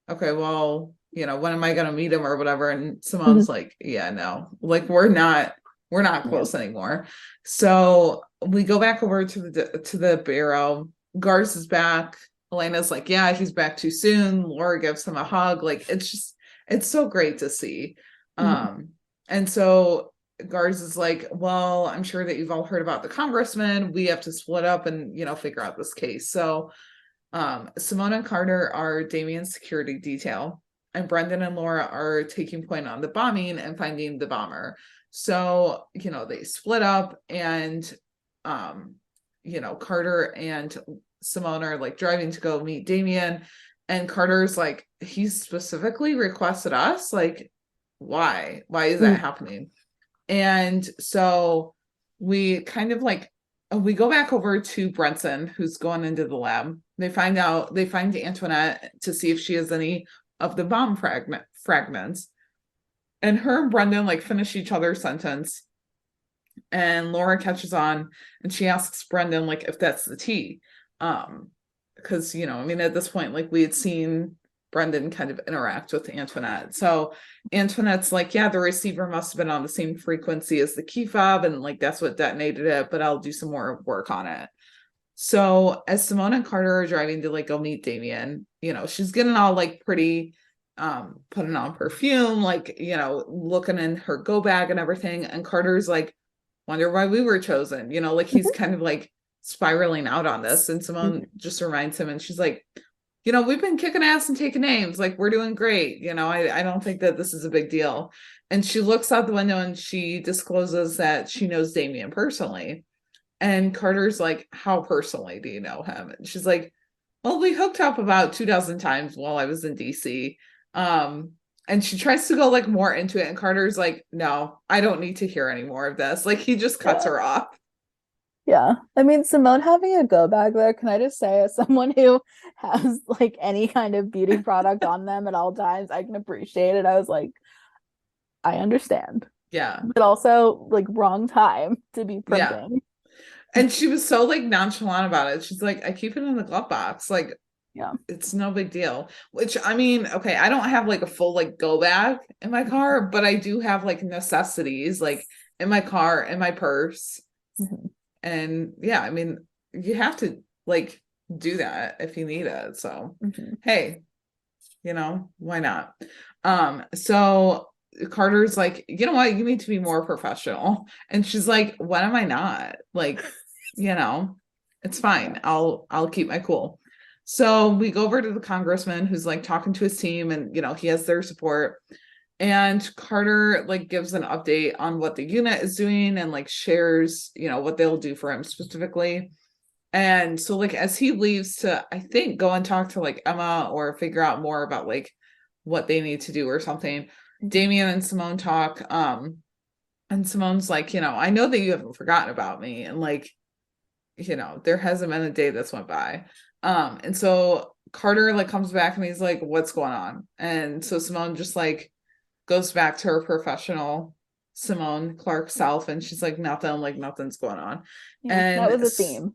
okay, well, when am I gonna meet him or whatever? And Simone's like, yeah, no, like we're not Yeah. close anymore. So we go back over to the bureau. Garz is back. Elena's like, yeah, he's back too soon. Laura gives him a hug. Like it's so great to see. Mhm. And so Garz is like, well, I'm sure that you've all heard about the congressman. We have to split up and figure out this case. So Simone and Carter are Damien's security detail, and Brendon and Laura are taking point on the bombing and finding the bomber. So, they split up and Carter and Simone are like driving to go meet Damien. And Carter's like, he specifically requested us. Like, why? Why is that happening? And so we kind of like we go back over to Brenson, who's going into the lab. They find Antoinette to see if she has any of the bomb fragments. And her and Brendon like finish each other's sentence. And Laura catches on and she asks Brendon like if that's the tea. Because I mean at this point, like we had seen Brendon kind of interact with Antoinette. So Antoinette's like, yeah, the receiver must have been on the same frequency as the key fob, and like that's what detonated it, but I'll do some more work on it. So as Simone and Carter are driving to like go meet Damien, she's getting all like pretty, putting on perfume, like, looking in her go bag and everything. And Carter's like, wonder why we were chosen, like he's kind of like spiraling out on this. And Simone just reminds him, and she's like, we've been kicking ass and taking names. Like, we're doing great. I don't think that this is a big deal. And she looks out the window and she discloses that she knows Damien personally. And Carter's like, how personally do you know him? And she's like, well, we hooked up about 24 times while I was in DC. And she tries to go like more into it. And Carter's like, no, I don't need to hear any more of this. Like, he just cuts her off. Yeah. I mean, Simone having a go bag there, can I just say, as someone who has like any kind of beauty product on them at all times, I can appreciate it. I was like, I understand. Yeah. But also like wrong time to be primping. Yeah. And she was so like nonchalant about it. She's like, I keep it in the glove box. Like, yeah, it's no big deal. Which, I mean, okay, I don't have like a full like go bag in my car, but I do have like necessities like in my car, in my purse. And yeah, I mean, you have to like do that if you need it. So hey, why not? So Carter's like, you know what, you need to be more professional. And she's like, when am I not? Like, it's fine. I'll keep my cool. So we go over to the congressman who's like talking to his team, and he has their support. And Carter like gives an update on what the unit is doing and like shares, what they'll do for him specifically. And so like as he leaves to, I think, go and talk to like Emma or figure out more about like what they need to do or something, Damien and Simone talk. And Simone's like, I know that you haven't forgotten about me. And like, there hasn't been a day that's went by. And so Carter like comes back and he's like, what's going on? And so Simone just like goes back to her professional Simone Clark self, and she's like, nothing's going on. Yeah, and that was a theme.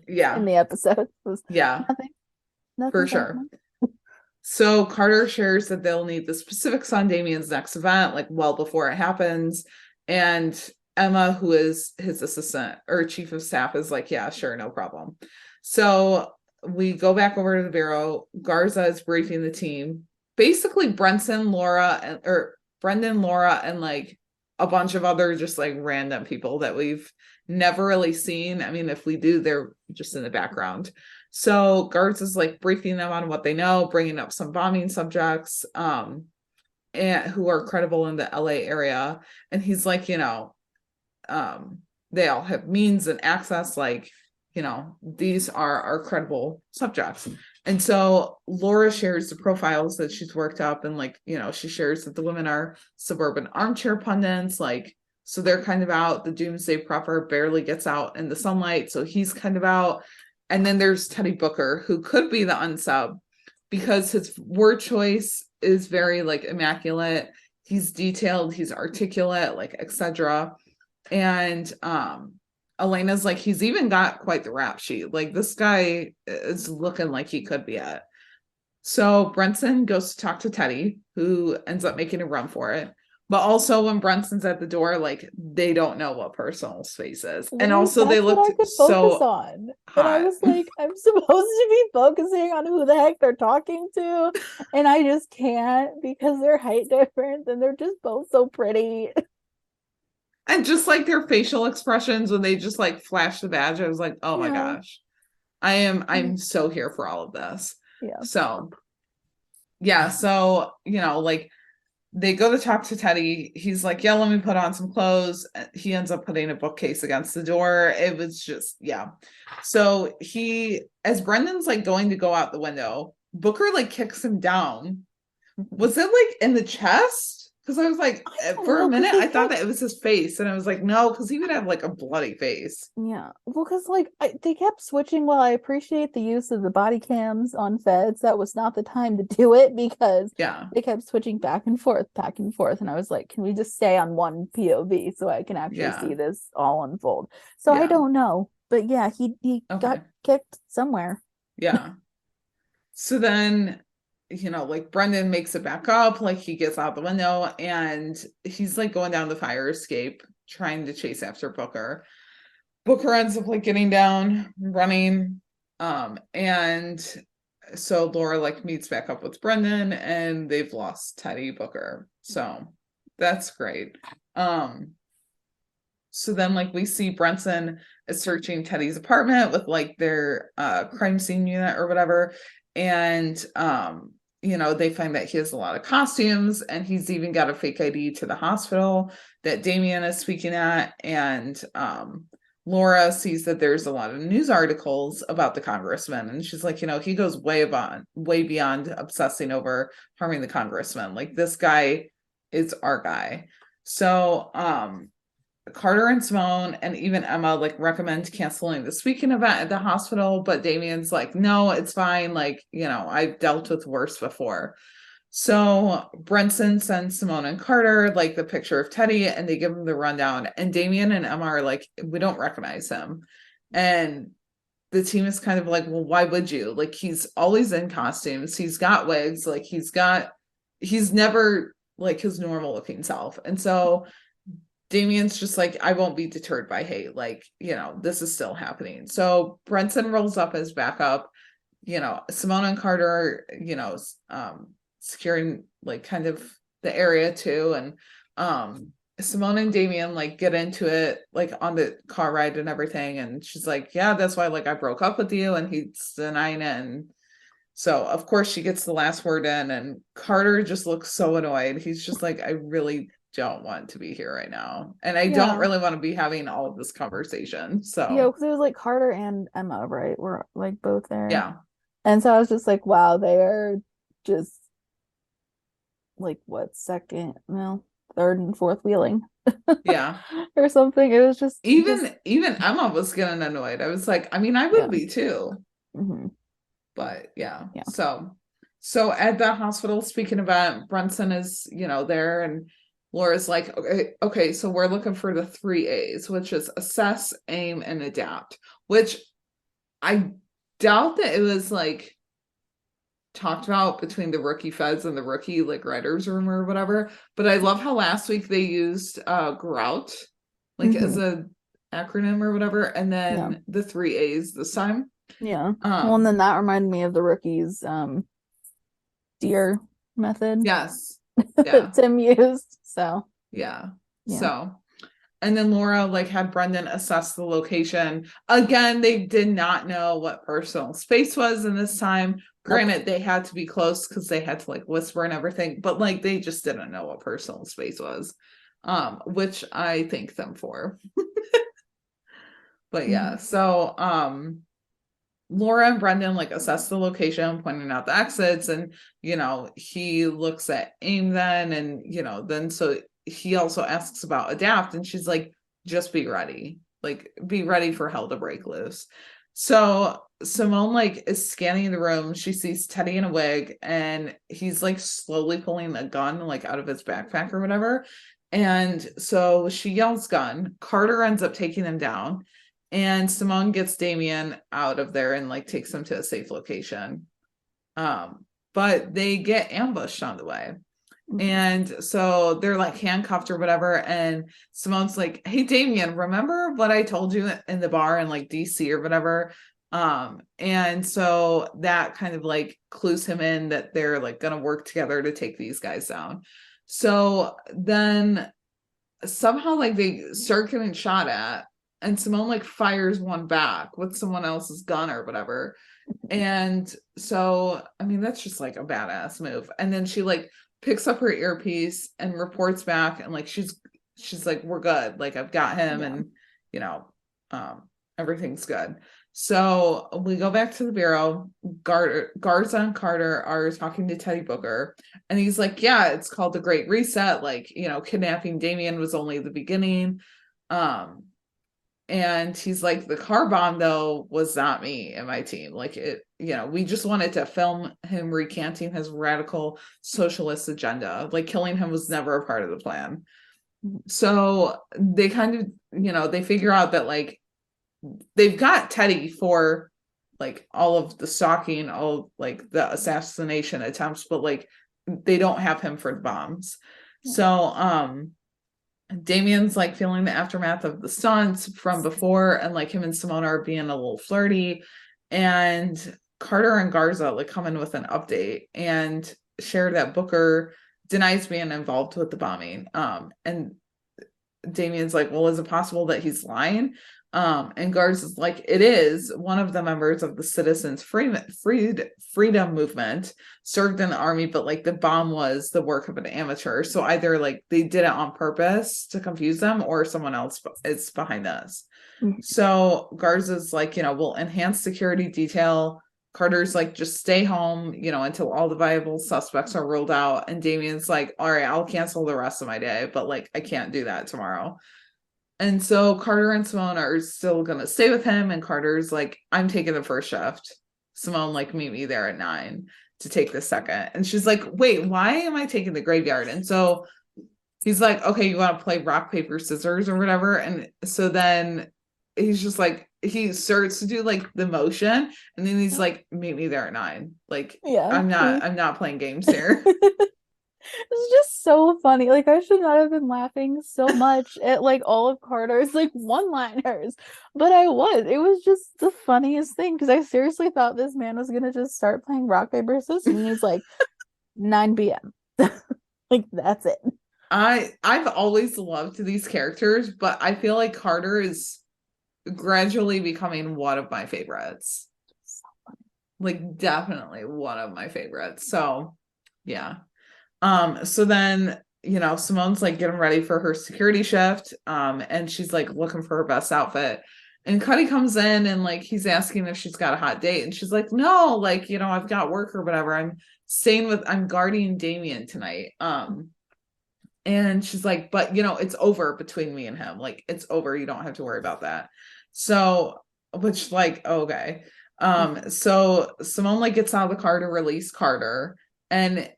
Yeah. In the episode was yeah, nothing for sure. So Carter shares that they'll need the specifics on Damien's next event, like well before it happens. And Emma, who is his assistant or chief of staff, is like, yeah, sure, no problem. So we go back over to the bureau. Garza is briefing the team. Basically, Brendon, Laura, and like a bunch of other just like random people that we've never really seen. I mean, if we do, they're just in the background. So Garza's like briefing them on what they know, bringing up some bombing subjects, and who are credible in the LA area. And he's like, they all have means and access, like, these are our credible subjects. And so Laura shares the profiles that she's worked up, and like, she shares that the women are suburban armchair pundits, like, so they're kind of out. The doomsday prepper barely gets out in the sunlight, so he's kind of out. And then there's Teddy Booker, who could be the unsub because his word choice is very like immaculate. He's detailed, he's articulate, like, etc. And Elena's like, he's even got quite the rap sheet. Like, this guy is looking like he could be it. So Brendon goes to talk to Teddy, who ends up making a run for it. But also when Brenson's at the door, like, they don't know what personal space is. And also they looked so on. hot. And I was like, I'm supposed to be focusing on who the heck they're talking to. And I just can't because they're height difference and they're just both so pretty. And just like their facial expressions when they just like flash the badge, I was like, oh my gosh, I'm so here for all of this. Yeah. So yeah, so like they go to talk to Teddy. He's like, yeah, let me put on some clothes. He ends up putting a bookcase against the door. It was just, yeah. So as Brendon's like going to go out the window, Booker like kicks him down. Was it like in the chest? Because I was like, for a minute, I thought that it was his face. And I was like, no, because he would have like a bloody face. Yeah. Well, because like they kept switching. While I appreciate the use of the body cams on feds, that was not the time to do it because they kept switching back and forth. And I was like, can we just stay on one POV so I can actually see this all unfold? So I don't know. But yeah, he got kicked somewhere. Yeah. So then like Brendon makes it back up, like he gets out the window and he's like going down the fire escape, trying to chase after Booker. Booker ends up like getting down, running. And so Laura like meets back up with Brendon and they've lost Teddy Booker. So that's great. So then like we see Brenson is searching Teddy's apartment with like their crime scene unit or whatever. And they find that he has a lot of costumes and he's even got a fake ID to the hospital that Damien is speaking at. And Laura sees that there's a lot of news articles about the congressman. And she's like, he goes way beyond obsessing over harming the congressman. Like this guy is our guy. So Carter and Simone and even Emma like recommend canceling this weekend event at the hospital, but Damien's like, no, it's fine. Like, I've dealt with worse before. So Brenson sends Simone and Carter like the picture of Teddy and they give him the rundown. And Damien and Emma are like, we don't recognize him. And the team is kind of like, well, why would you? Like, he's always in costumes. He's got wigs. Like, he's never like his normal looking self. And so Damien's just like, I won't be deterred by hate. Like, this is still happening. So Brenson rolls up as backup. Simone and Carter, securing like kind of the area too. And Simone and Damien like get into it like on the car ride and everything. And she's like, yeah, that's why like I broke up with you. And he's denying it. And so of course she gets the last word in and Carter just looks so annoyed. He's just like, I really don't want to be here right now. And I don't really want to be having all of this conversation. So because it was like Carter and Emma, right? We're like both there. Yeah. And so I was just like, wow, they are just like what, third and fourth wheeling. Yeah. Or something. It was just even Emma was getting annoyed. I was like, I mean, I would be too. Mm-hmm. But yeah. So at the hospital speaking about Brenson is, there and Laura's like, okay, so we're looking for the 3 A's, which is assess, aim, and adapt, which I doubt that it was like talked about between the rookie feds and the rookie like writers room or whatever. But I love how last week they used grout like as a acronym or whatever, and then the 3 A's this time. Well, and then that reminded me of the rookies deer method. Yes. Yeah. Tim used. So so and then Laura like had Brendon assess the location. Again, they did not know what personal space was in this time. Granted, they had to be close because they had to like whisper and everything, but like they just didn't know what personal space was, which I thank them for. But so Laura and Brendon like assess the location, pointing out the exits, and he looks at aim then, and then so he also asks about adapt, and she's like, just be ready, like be ready for hell to break loose. So Simone like is scanning the room. She sees Teddy in a wig and he's like slowly pulling a gun like out of his backpack or whatever. And so she yells gun. Carter ends up taking him down. And Simone gets Damien out of there and like takes him to a safe location. But they get ambushed on the way. And so they're like handcuffed or whatever. And Simone's like, hey, Damien, remember what I told you in the bar in like DC or whatever? And so that kind of like clues him in that they're like going to work together to take these guys down. So then somehow like they start getting shot at. And Simone like fires one back with someone else's gun or whatever. And so, I mean, that's just like a badass move. And then she like picks up her earpiece and reports back. And like, she's like, we're good. Like I've got him and, everything's good. So we go back to the bureau. Garza and Carter are talking to Teddy Booker. And he's like, yeah, it's called the Great Reset. Like, kidnapping Damien was only the beginning. And he's like, the car bomb, though, was not me and my team. Like, it, we just wanted to film him recanting his radical socialist agenda. Like, killing him was never a part of the plan. So they kind of, they figure out that, like, they've got Teddy for like all of the stalking, all like the assassination attempts, but like they don't have him for the bombs. So Damien's like feeling the aftermath of the stunts from before, and like him and Simone are being a little flirty, and Carter and Garza like come in with an update and share that Booker denies being involved with the bombing. And Damien's like, well, is it possible that he's lying? And Garza's like, it is. One of the members of the Citizens Freedom Movement served in the army, but like the bomb was the work of an amateur. So either like they did it on purpose to confuse them, or someone else is behind this. Mhm. So Garza's like, we'll enhance security detail. Carter's like, just stay home, until all the viable suspects are ruled out. And Damien's like, all right, I'll cancel the rest of my day, but like, I can't do that tomorrow. And so Carter and Simone are still going to stay with him. And Carter's like, I'm taking the first shift. Simone, like, meet me there at 9 to take the second. And she's like, wait, why am I taking the graveyard? And so he's like, okay, you want to play rock, paper, scissors or whatever. And so then he's just like, he starts to do like the motion, and then he's like, meet me there at 9. Like, Yeah. I'm not playing games here. It's just so funny. Like, I should not have been laughing so much at like all of Carter's like one-liners, but I was. It was just the funniest thing, because I seriously thought this man was gonna just start playing rock, paper, scissors, and he's like 9 p.m. Like, that's it. I've always loved these characters, but I feel like Carter is gradually becoming one of my favorites. So funny. Like, definitely one of my favorites. So yeah. So then, Simone's like getting ready for her security shift. And she's like looking for her best outfit. And Cuddy comes in and like he's asking if she's got a hot date. And she's like, no, like, I've got work or whatever. I'm guarding Damien tonight. And she's like, but it's over between me and him. Like, it's over. You don't have to worry about that. So, which like, okay. So Simone like gets out of the car to release Carter, and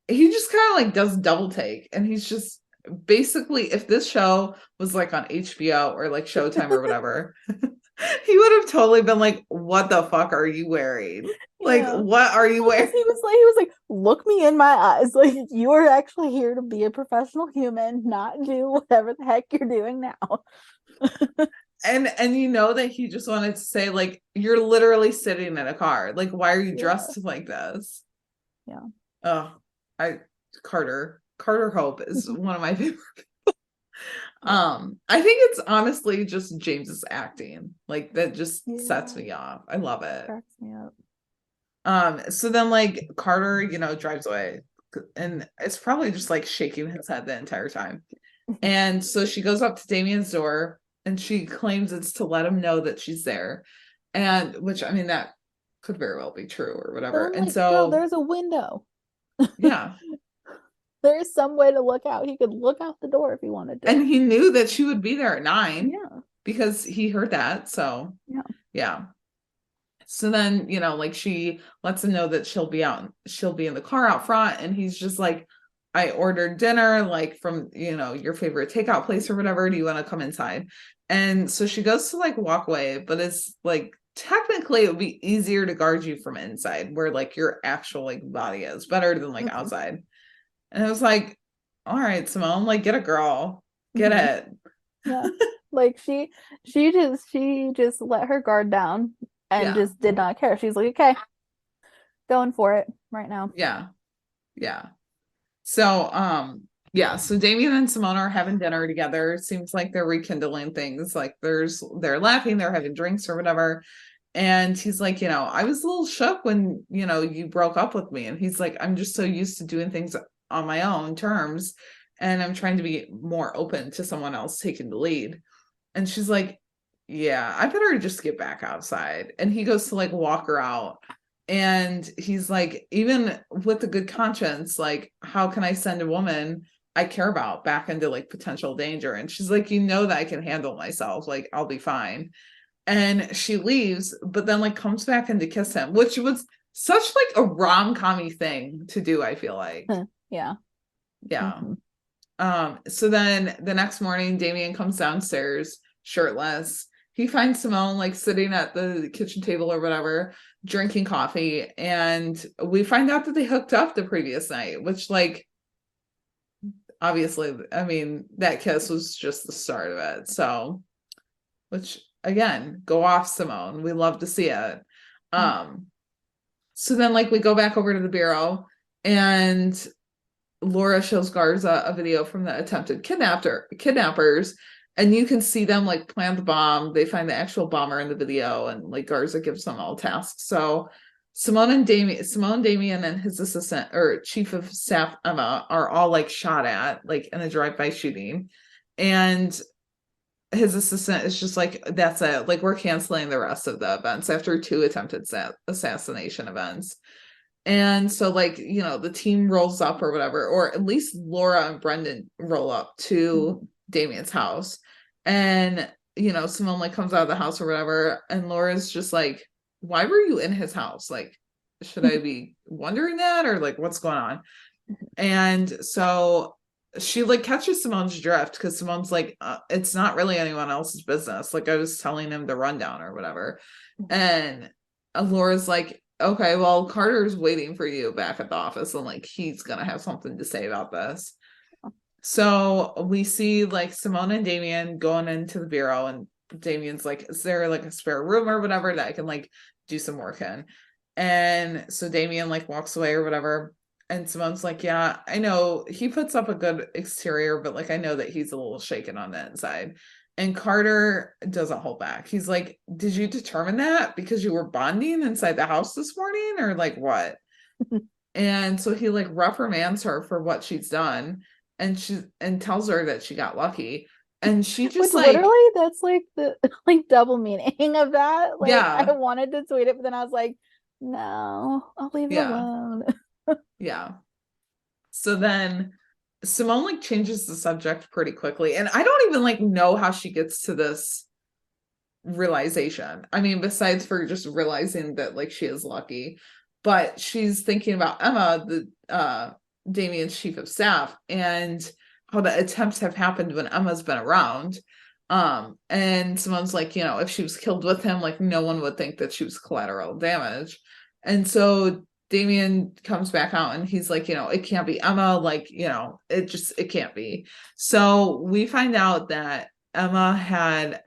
he just kind of like does double take, and he's just basically, if this show was like on HBO or like Showtime or whatever, he would have totally been like, what the fuck are you wearing? Like, what are you wearing? He was like, look me in my eyes. Like, you are actually here to be a professional human, not do whatever the heck you're doing now. And that he just wanted to say, like, you're literally sitting in a car. Like, why are you dressed like this? Yeah. Oh, Carter Hope is one of my favorite people. I think it's honestly just James's acting. Like, that just sets me off. I love it. Cracks me up. So then like Carter, drives away, and it's probably just like shaking his head the entire time. And so she goes up to Damien's door, and she claims it's to let him know that she's there. And which, I mean, that could very well be true or whatever. But I'm And like, so girl, there's a window. Yeah. There's some way to look out. He could look out the door if he wanted to. And he knew that she would be there at 9. Yeah. Because he heard that. So yeah. So then, like she lets him know that she'll be in the car out front, and he's just like, I ordered dinner, like from, your favorite takeout place or whatever. Do you want to come inside? And so she goes to like walk away, but it's like, technically it would be easier to guard you from inside, where like your actual like body is better than like outside. And it was like, all right, Simone, like, get a girl, get it. Yeah. Like she just let her guard down and just did not care. She's like, okay, going for it right now. Yeah. So so Damien and Simone are having dinner together. It seems like they're rekindling things. Like they're laughing, they're having drinks or whatever. And he's like, I was a little shook when, you broke up with me. And he's like, I'm just so used to doing things on my own terms, and I'm trying to be more open to someone else taking the lead. And she's like, yeah, I better just get back outside. And he goes to like walk her out. And he's like, even with a good conscience, like, how can I send a woman I care about back into like potential danger? And she's like, that I can handle myself. Like, I'll be fine. And she leaves, but then like comes back in to kiss him, which was such like a rom-com-y thing to do, I feel like. Yeah. So then the next morning, Damien comes downstairs shirtless, he finds Simone like sitting at the kitchen table or whatever, drinking coffee, and we find out that they hooked up the previous night, which like obviously, I mean, that kiss was just the start of it. So, which again, go off, Simone. We love to see it. So then like we go back over to the bureau, and Laura shows Garza a video from the attempted kidnappers, and you can see them like plant the bomb. They find the actual bomber in the video, and like Garza gives them all tasks. So Simone, Damien, and his assistant or chief of staff Emma are all like shot at like in a drive-by shooting, and his assistant is just like, that's it. Like, we're canceling the rest of the events after 2 attempted assassination events. And so, like, you know, the team rolls up or whatever, or at least Laura and Brendon roll up to Damien's house. And, you know, Simone like comes out of the house or whatever. And Laura's just like, why were you in his house? Like, should I be wondering that? Or like, what's going on? And so she like catches Simone's drift, because Simone's like, it's not really anyone else's business. Like, I was telling him the rundown or whatever. And Laura's like, okay, well, Carter's waiting for you back at the office, and like he's gonna have something to say about this. So we see like Simone and Damien going into the bureau, and Damien's like, is there like a spare room or whatever that I can like do some work in? And so Damien like walks away or whatever. And Simone's like, yeah, I know he puts up a good exterior, but like, I know that he's a little shaken on the inside. And Carter doesn't hold back. He's like, did you determine that because you were bonding inside the house this morning, or like what? And so he like reprimands her for what she's done, and tells her that she got lucky. And she just Which like, literally, that's like the like double meaning of that. Like, yeah, I wanted to tweet it, but then I was like, no, I'll leave it yeah, alone. yeah. So then Simone like changes the subject pretty quickly, and I don't even like know how she gets to this realization. I mean, besides for just realizing that like she is lucky, but she's thinking about Emma, the Damien's chief of staff, and how the attempts have happened when Emma's been around. And Simone's like, you know, if she was killed with him, like no one would think that she was collateral damage. And so Damien comes back out, and he's like, you know, it can't be Emma, like, you know, it can't be. So we find out that Emma had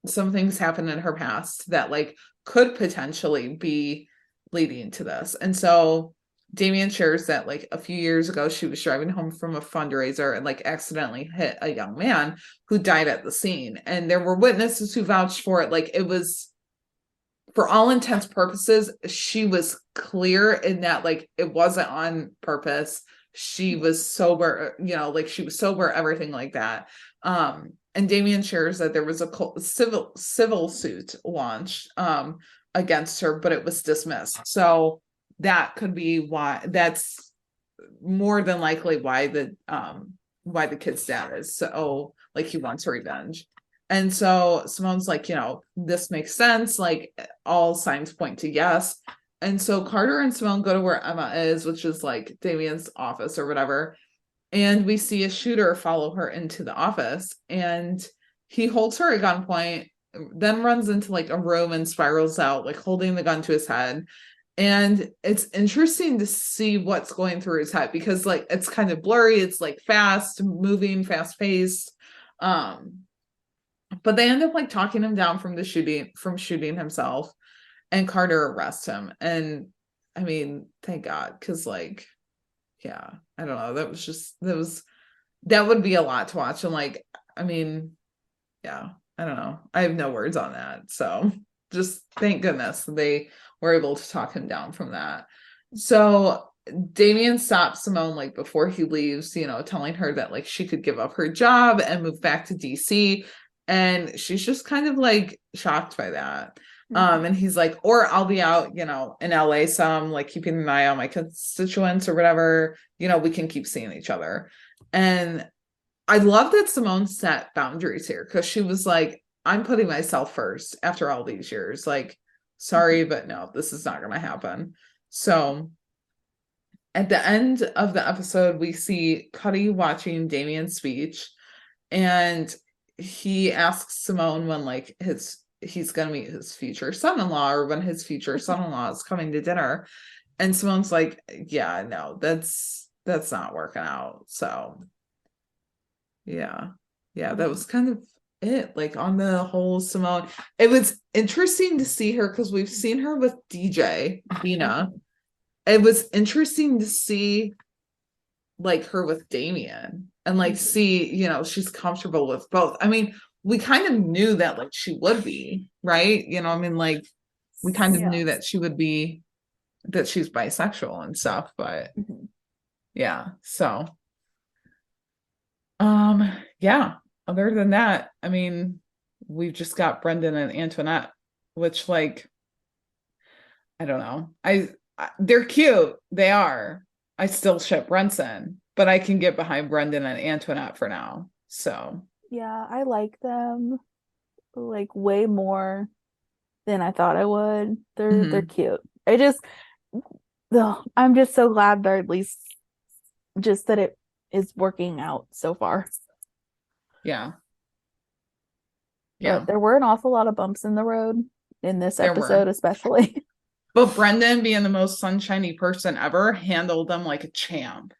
some things happen in her past that like could potentially be leading to this. And so Damien shares that like a few years ago she was driving home from a fundraiser and like accidentally hit a young man who died at the scene. And there were witnesses who vouched for it. Like, it was, for all intents purposes, she was clear in that like it wasn't on purpose. She was sober, you know, like she was sober, everything like that. And Damien shares that there was a civil suit launched against her, but it was dismissed. So that could be why, that's more than likely why the kid's dad is so like he wants revenge. And so Simone's like, you know, this makes sense. Like, all signs point to yes. And so Carter and Simone go to where Emma is, which is like Damien's office or whatever. And we see a shooter follow her into the office, and he holds her at gunpoint, then runs into like a room and spirals out, like holding the gun to his head. And it's interesting to see what's going through his head, because like it's kind of blurry. It's like fast moving, fast paced. But they end up like talking him down from shooting himself, and Carter arrests him. And I mean, thank God, because like, yeah, I don't know. That would be a lot to watch. And like, I mean, yeah, I don't know. I have no words on that. So just thank goodness they were able to talk him down from that. So Damien stops Simone like before he leaves, you know, telling her that like she could give up her job and move back to DC. And she's just kind of like shocked by that. And he's like, or I'll be out, you know, in LA some, like keeping an eye on my constituents or whatever, you know, we can keep seeing each other. And I love that Simone set boundaries here, because she was like, I'm putting myself first after all these years. Like, sorry, but no, this is not going to happen. So at the end of the episode, we see Cuddy watching Damien's speech, and he asks Simone when like he's gonna meet his future son-in-law, or when his future son-in-law is coming to dinner. And Simone's like, yeah, no, that's not working out. So yeah, that was kind of it, like on the whole Simone. It was interesting to see her because we've seen her with DJ Dina. It was interesting to see like her with Damien and like see, you know, she's comfortable with both. I mean, we kind of knew that like she would be, right? You know, I mean, like we kind of knew that she would be, that she's bisexual and stuff, but yeah, so yeah, other than that, I mean, we've just got Brendon and Antoinette, which like I don't know. They're cute. They are. I still ship Brenson, but I can get behind Brendon and Antoinette for now. So Yeah, I like them like way more than I thought I would. They're cute. I'm just so glad they're at least just that it is working out so far. yeah. But there were an awful lot of bumps in the road in this episode, especially. But Brendon, being the most sunshiny person ever, handled them like a champ.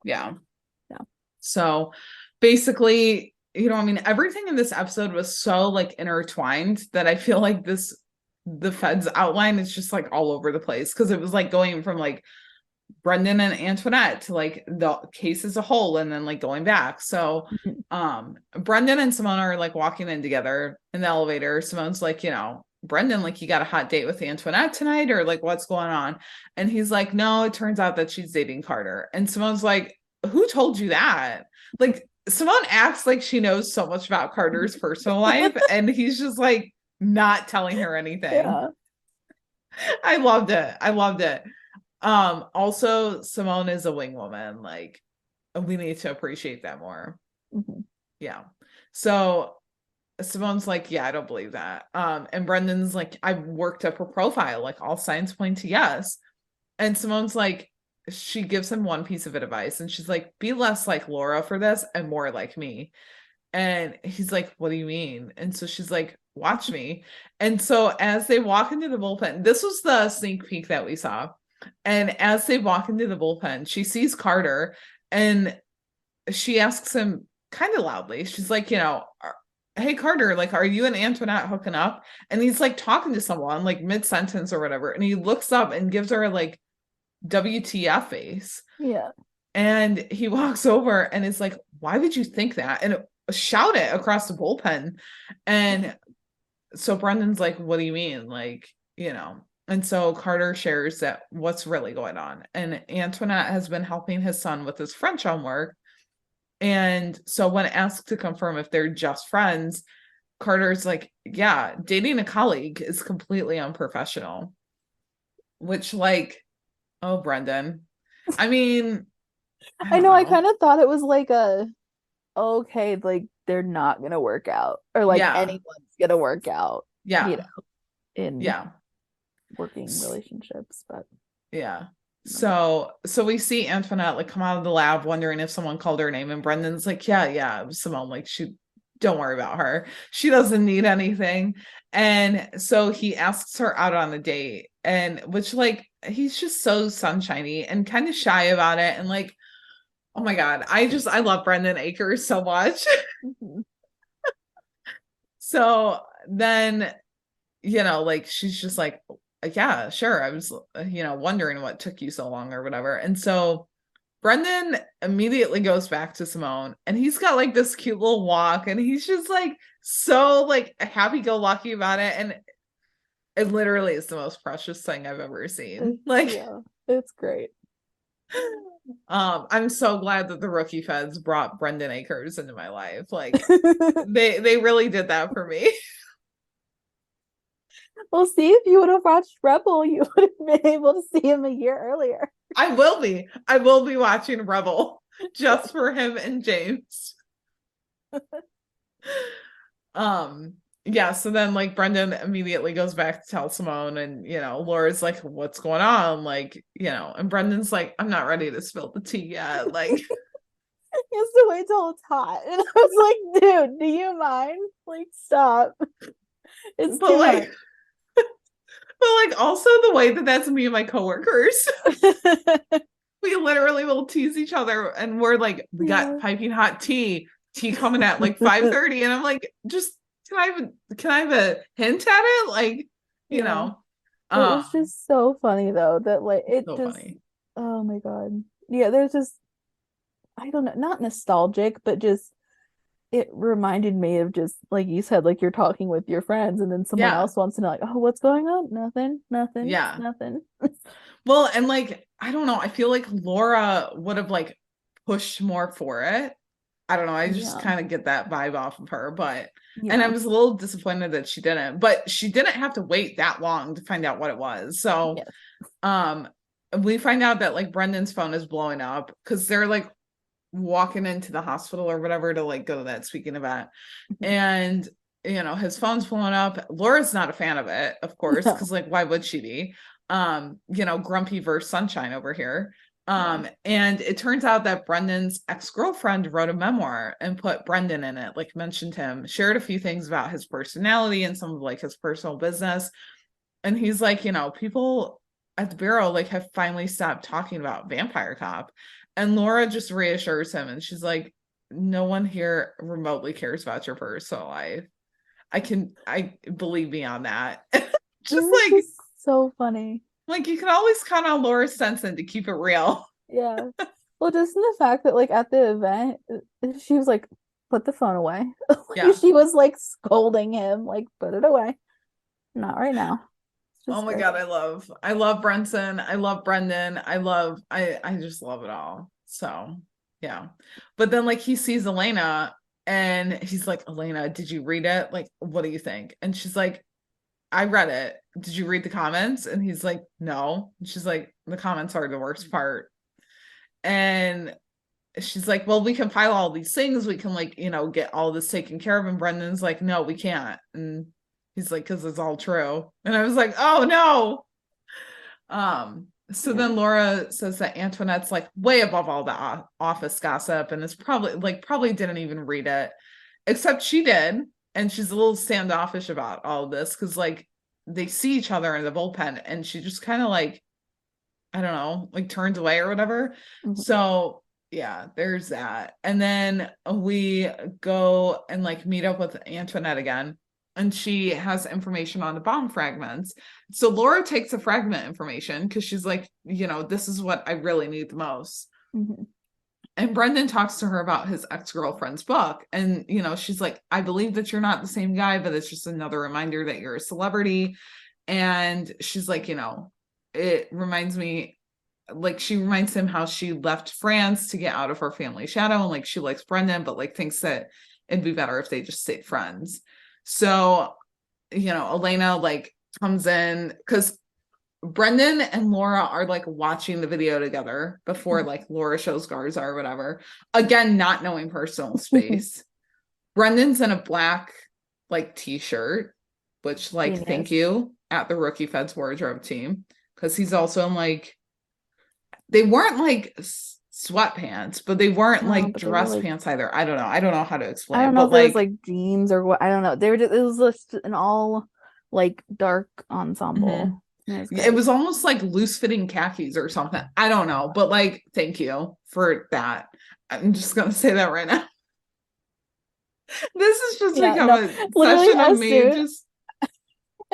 Yeah. So basically, you know, I mean, everything in this episode was so like intertwined that I feel like the Fed's outline is just like all over the place, because it was like going from like Brendon and Antoinette to like the case as a whole, and then like going back. So Brendon and Simone are like walking in together in the elevator. Simone's like, you know, Brendon, like, you got a hot date with Antoinette tonight, or like what's going on? And he's like, no, it turns out that she's dating Carter. And Simone's like, who told you that? Like, Simone acts like she knows so much about Carter's personal life, and he's just like not telling her anything. Yeah. I loved it. Also, Simone is a wing woman. Like, we need to appreciate that more. Yeah. So Simone's like, yeah, I don't believe that. And Brendon's like, I've worked up her profile, like all signs point to yes. And Simone's like, she gives him one piece of advice, and she's like, be less like Laura for this and more like me. And he's like, what do you mean? And so she's like, watch me. And so as they walk into the bullpen, this was the sneak peek that we saw. And as they walk into the bullpen, she sees Carter, and she asks him kind of loudly. She's like, you know, hey, Carter, like, are you and Antoinette hooking up? And he's like talking to someone like mid-sentence or whatever. And he looks up and gives her like WTF face. Yeah. And he walks over and is like, why would you think that? And shout it across the bullpen. And so Brendon's like, what do you mean? Like, you know. And so Carter shares that what's really going on. And Antoinette has been helping his son with his French homework. And so when asked to confirm if they're just friends, Carter's like, yeah, dating a colleague is completely unprofessional. Which, like, oh, Brendon. I mean, I know. I kind of thought it was like okay, like they're not gonna work out, or like anyone's gonna work out. You know, in working relationships, but so we see Antoinette like come out of the lab wondering if someone called her name, and Brendon's like, yeah, Simone, like, don't worry about her, she doesn't need anything. And so he asks her out on a date, and which, like, he's just so sunshiny and kind of shy about it, and like, oh my god, I love Brendon Akers so much. So then, you know, like, she's just like, yeah, sure, I was, you know, wondering what took you so long or whatever. And so Brendon immediately goes back to Simone, and he's got like this cute little walk, and he's just like so like happy-go-lucky about it, and it literally is the most precious thing I've ever seen. Like, yeah, it's great. I'm so glad that the rookie feds brought Brendon Akers into my life. Like, they really did that for me. Well, see, if you would have watched Rebel, you would have been able to see him a year earlier. I will be watching Rebel just for him and James. Yeah, so then like Brendon immediately goes back to tell Simone, and you know, Laura's like, what's going on? Like, you know, and Brendon's like, I'm not ready to spill the tea yet. Like, yes, the wait till it's hot. And I was like, dude, do you mind? Like, stop. It's But too like, but like also the way that that's me and my coworkers. much. We literally will tease each other and we're like, we Yeah. got piping hot tea coming at like 5:30. And I'm like, just can I have a hint at it? Like, you Yeah. know. It was just so funny though that like it So just funny. oh my God. Yeah, there's just I don't know, not nostalgic, but just it reminded me of just like you said, like you're talking with your friends and then someone Yeah. else wants to know like, oh, what's going on? Nothing, nothing, Yeah. nothing. Well, and like, I don't know. I feel like Laura would have like pushed more for it. I don't know. I just Yeah. kind of get that vibe off of her, but and I Yeah. was a little disappointed that she didn't, but she didn't have to wait that long to find out what it was. So, Yes. we find out that like Brendon's phone is blowing up because they're like walking into the hospital or whatever to like go to that speaking event, and his phone's blowing up. Laura's not a fan of it, of course, No. because like why would she be? Grumpy versus sunshine over here. Yeah. And it turns out that Brendon's ex-girlfriend wrote a memoir and put Brendon in it, like mentioned him, shared a few things about his personality and some of like his personal business. And he's like, people at the bureau like have finally stopped talking about Vampire Cop. And Laura just reassures him and she's like, no one here remotely cares about your personal life. I believe me on that. It Just was like just so funny. you can always count on Laura Stenson to keep it real. Yeah. Well, just in the fact that like at the event, she was like, put the phone away. Like, Yeah. she was like scolding him, like, put it away. Not right now. Oh my God, I love Brenson. I love Brendon. I just love it all. So yeah. But then like he sees Elena and he's like, Elena, did you read it? Like, what do you think? And she's like, I read it. Did you read the comments? And he's like, no. And she's like, the comments are the worst part. And she's like, well, we can file all these things. We can like, get all this taken care of. And Brendan's like, no, we can't. And he's like, because it's all true. And I was like, oh no. So then Laura says that Antoinette's like way above all the office gossip and is probably didn't even read it, except she did. And she's a little standoffish about all of this because like they see each other in the bullpen and she just kind of like, I don't know, like turns away or whatever. Mhm. So yeah, there's that. And then we go and like meet up with Antoinette again. And she has information on the bomb fragments. So Laura takes the fragment information because she's like, this is what I really need the most. Mhm. And Brendon talks to her about his ex-girlfriend's book. And, she's like, I believe that you're not the same guy, but it's just another reminder that you're a celebrity. And she's like, it reminds me, like, she reminds him how she left France to get out of her family shadow. And like, she likes Brendon, but like thinks that it'd be better if they just stayed friends. So, Elena like comes in because Brendon and Laura are like watching the video together before like Laura shows Garza or whatever. Again, not knowing personal space. Brendon's in a black like t-shirt, which like Genius. thank you at the Rookie Feds wardrobe team because he's also in like they weren't like sweatpants, but they weren't No, like but they were, dress like- pants either. I don't know how to explain. I don't know but if it was like jeans or what. I don't know. They were just it was just an all like dark ensemble. It was almost like loose fitting khakis or something. I don't know, but like, thank you for that. I'm just gonna say that right now. This is just become a session of me just.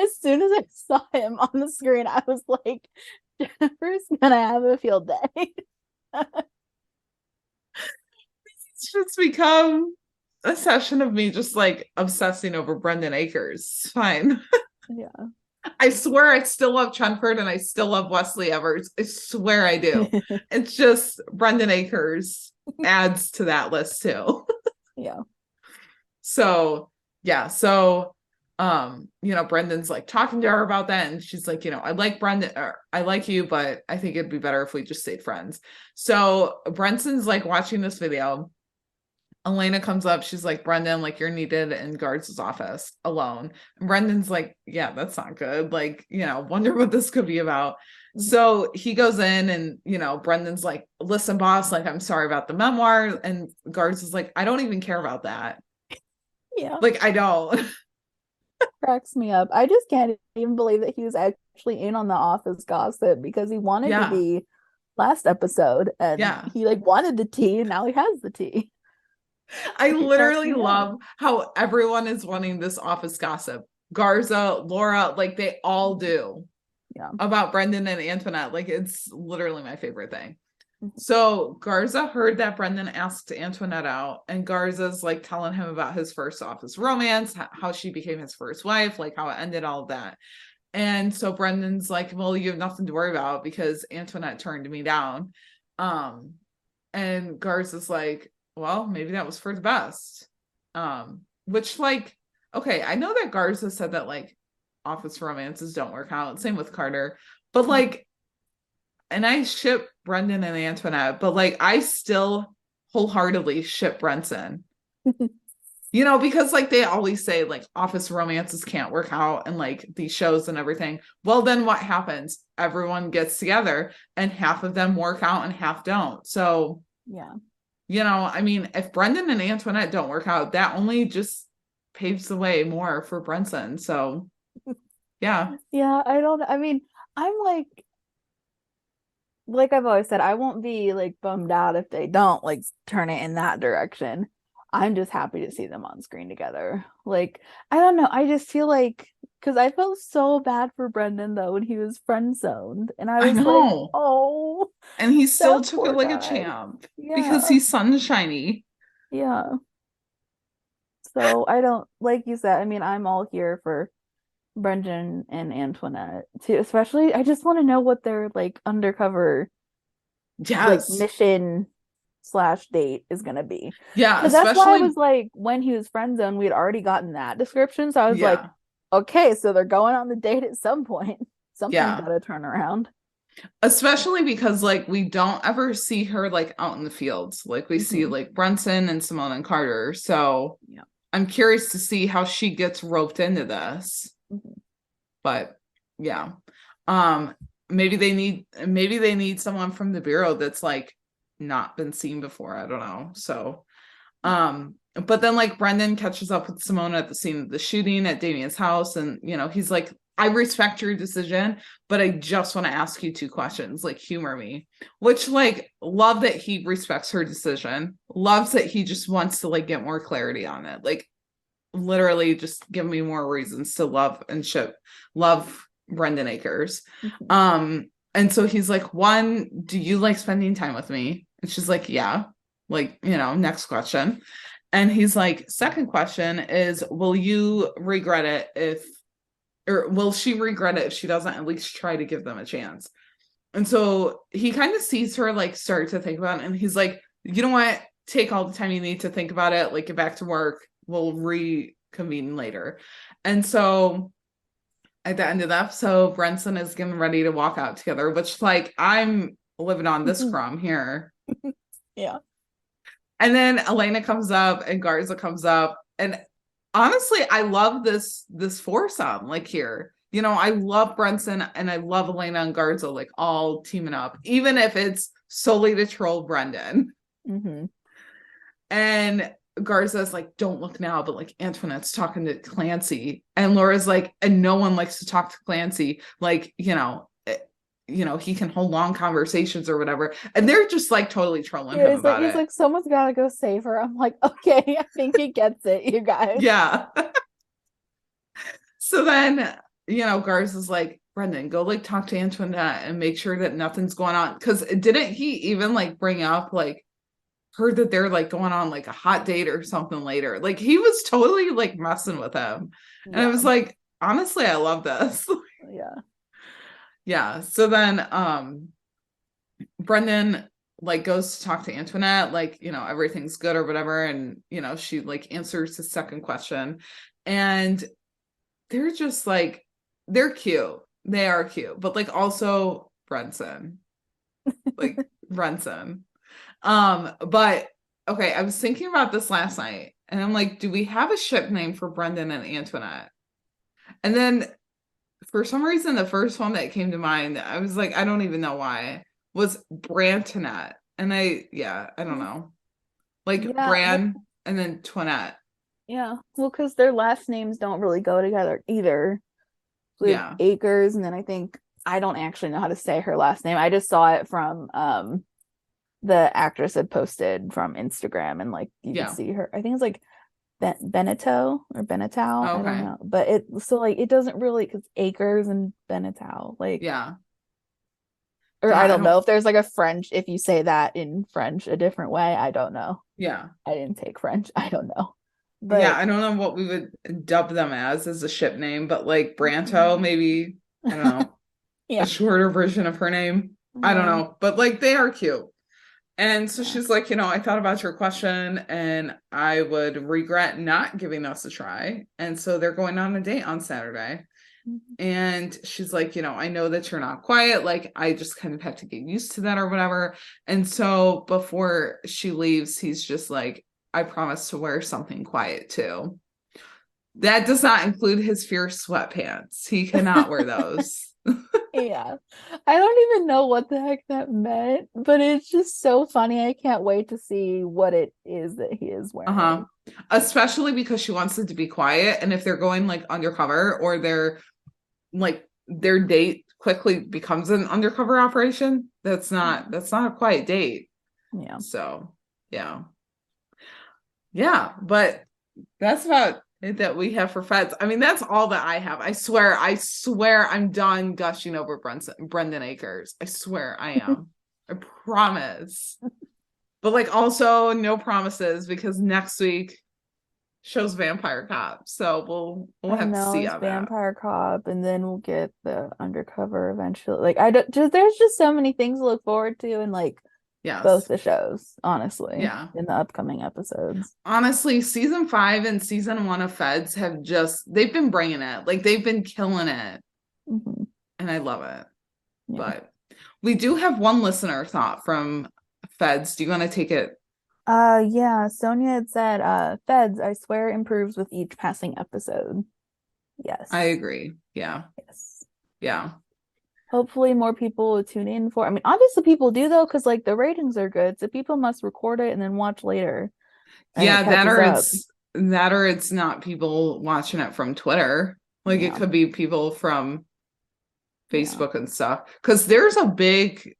As soon as I saw him on the screen, I was like, Jennifer's gonna have a field day. It's just become a session of me just like obsessing over Brendon Akers. It's fine. Yeah. I swear I still love Chenford and I still love Wesley Evers. I swear I do. It's just Brendon Akers adds to that list too. Yeah. So yeah. So Brendan's like talking to her about that and she's like, I like Brendon or I like you, but I think it'd be better if we just stayed friends. So Brenson's like watching this video. Elena comes up. She's like, Brendon, like you're needed in Guards' office alone. And Brendan's like, yeah, that's not good. Like, wonder what this could be about. So he goes in and, Brendon's like, listen, boss, like, I'm sorry about the memoir. And Garza's like, I don't even care about that. Yeah. Like, I don't. Cracks me up. I just can't even believe that he was actually in on the office gossip because he wanted to Yeah. be last episode and Yeah. he like wanted the tea and now he has the tea. I It cracks literally me up. love how everyone is wanting this office gossip. Garza, Laura, like they all do Yeah. about Brendon and Antoinette. Like it's literally my favorite thing. Mhm. So Garza heard that Brendon asked Antoinette out, and Garza's like telling him about his first office romance, how she became his first wife, like how it ended, all of that. And so Brendon's like, well, you have nothing to worry about because Antoinette turned me down. And Garza's like, well, maybe that was for the best. Which like, okay, I know that Garza said that like office romances don't work out. Same with Carter. But like, and I ship Brendon and Antoinette, but like I still wholeheartedly ship Brenson. Because like they always say like office romances can't work out and like these shows and everything. Well, then what happens? Everyone gets together and half of them work out and half don't. So, Yeah. I mean, if Brendon and Antoinette don't work out, that only just paves the way more for Brenson. So, yeah. Yeah, I mean, I'm like I've always said, I won't be like bummed out if they don't like turn it in that direction. I'm just happy to see them on screen together. Like, I don't know. I just feel like because I felt so bad for Brendon though when he was friend zoned, and I I was like, know. oh, And he still that took it poor like a guy. champ because Yeah, he's sunshiny. yeah. So I don't like you said. I mean, I'm all here for Brendon and Antoinette too. Especially, I just want to know what their like undercover like Yes. mission slash date is gonna be. Yeah, Because that's why I especially was like, when he was friend zone, we'd already gotten that description. So I was like, yeah. okay, so they're going on the date at some point. Something's Yeah. gotta turn around. Especially because like we don't ever see her like out in the fields. Like we see Mhm. like Brunson and Simone and Carter. So Yeah. I'm curious to see how she gets roped into this. Mhm. But yeah. Um maybe they need someone from the bureau that's like not been seen before. I don't know. So but then like Brendon catches up with Simone at the scene of the shooting at Damien's house, and he's like, I respect your decision, but I just want to ask you two questions, like humor me. Which like love that he respects her decision, loves that he just wants to like get more clarity on it. Like literally just give me more reasons to love and love Brendon Akers. Mhm. And so he's like, one, do you like spending time with me? And she's like, yeah. Like, next question. And he's like, second question is, will you regret it or will she regret it if she doesn't at least try to give them a chance? And so he kind of sees her like start to think about it, and he's like, you know what? Take all the time you need to think about it, like get back to work. We'll reconvene later. And so at the end of the episode, Brenson is getting ready to walk out together, which like I'm living on this crumb here. Yeah. And then Elena comes up and Garza comes up. And honestly, I love this foursome like here. I love Brenson and I love Elena and Garza like all teaming up, even if it's solely to troll Brendon. Mm-hmm. And Garza's like, don't look now, but like Antoinette's talking to Clancy. And Laura's like, and no one likes to talk to Clancy. Like, he can hold long conversations or whatever. And they're just like totally trolling Yeah, him about he's it. like, someone's gotta go save her. I'm like, okay, I think he gets it, you guys. Yeah. So then, Garza's like, Brendon, go like talk to Antoinette and make sure that nothing's going on. Because didn't he even like bring up like heard that they're like going on like a hot date or something later? Like he was totally like messing with him. And I Yeah. was like, honestly, I love this. Yeah. Yeah. So then Brendon like goes to talk to Antoinette, like, everything's good or whatever. And, she like answers the second question. And they're just like, they're cute. They are cute, but like also Brenson. Like Brenson. But okay, I was thinking about this last night and I'm like, do we have a ship name for Brendon and Antoinette? And then for some reason, the first one that came to mind, I was like, I don't even know why, was Brantonette. And I don't know. Like Yeah, Bran and then Twinette. yeah. Well, because their last names don't really go together either. We have Yeah. Acres, and then I don't actually know how to say her last name. I just saw it from the actress had posted from Instagram, and like you could Yeah. see her. I think it's like Beneteau or Benetau. I don't Okay. know, but it doesn't really, because Acres and Benetau, like, Yeah. or Yeah. I I don't know don't. if there's like a French, if you say that in French a different way. I don't know. Yeah. I didn't take French. I don't know, Yeah. but I don't know what we would dub them as a ship name, but like Branto, maybe, I don't know, a yeah, shorter version of her name. I don't yeah, know, but like they are cute. And so yeah. she's like, I thought about your question and I would regret not giving us a try. And so they're going on a date on Saturday. Mhm. And she's like, I know that you're not quiet. Like, I just kind of have to get used to that or whatever. And so before she leaves, he's just like, I promise to wear something quiet too. That does not include his fierce sweatpants. He cannot wear those. Yeah. I don't even know what the heck that meant, but it's just so funny. I can't wait to see what it is that he is Uh-huh. wearing. Especially because she wants it to be quiet. And if they're going like undercover or they're like their date quickly becomes an undercover operation, that's not a quiet date. Yeah. So yeah, but that's about it that we have for Feds. I mean, that's all that I have. I swear I'm done gushing over Brendon Akers. I swear I am. I promise. But like also no promises, because next week shows Vampire Cop. So we'll I have to know see it's on that. Vampire Cop, and then we'll get the undercover eventually. Like, there's just so many things to look forward to in like both Yes. the shows, honestly, Yeah. in the upcoming episodes. Honestly, season 5 and season 1 of Feds have they've been bringing it. Like they've been killing it. Hmm. And I love it. Yeah. But we do have one listener thought from Feds. Do you want to take it? Yeah, Sonia had said, Feds, I swear, improves with each passing episode. I Yes. agree. Yeah. Yes. Yeah. Hopefully more people will tune in for. I mean, obviously people do though, because like the ratings are good, so people must record it and then watch later, and it Yeah, catches up. that or it's not people watching it from Twitter. Like it Yeah. could be people from Yeah. Facebook and stuff. Because there's a big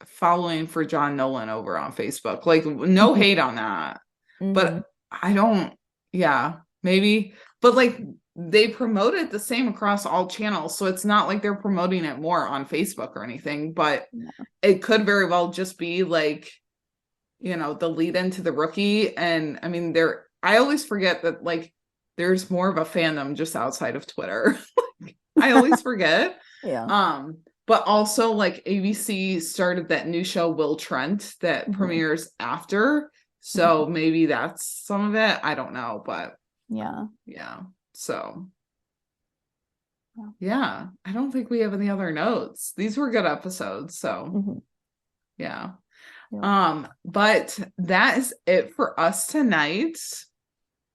following for John Nolan over on Facebook. Like no hate on that. Hmm. But I don't, yeah, maybe. But like they promote it the same across all channels. So it's not like they're promoting it more on Facebook or anything, but Yeah. it could very well just be like, the lead into the rookie. And I mean, I always forget that like there's more of a fandom just outside of Twitter. I always forget. Yeah. But also like ABC started that new show Will Trent that Hmm. premieres after. So maybe that's some of it. I don't know, but Yeah. yeah. So Yeah. yeah, I don't think we have any other notes. These were good episodes. So Hmm. yeah. Yeah. But that is it for us tonight.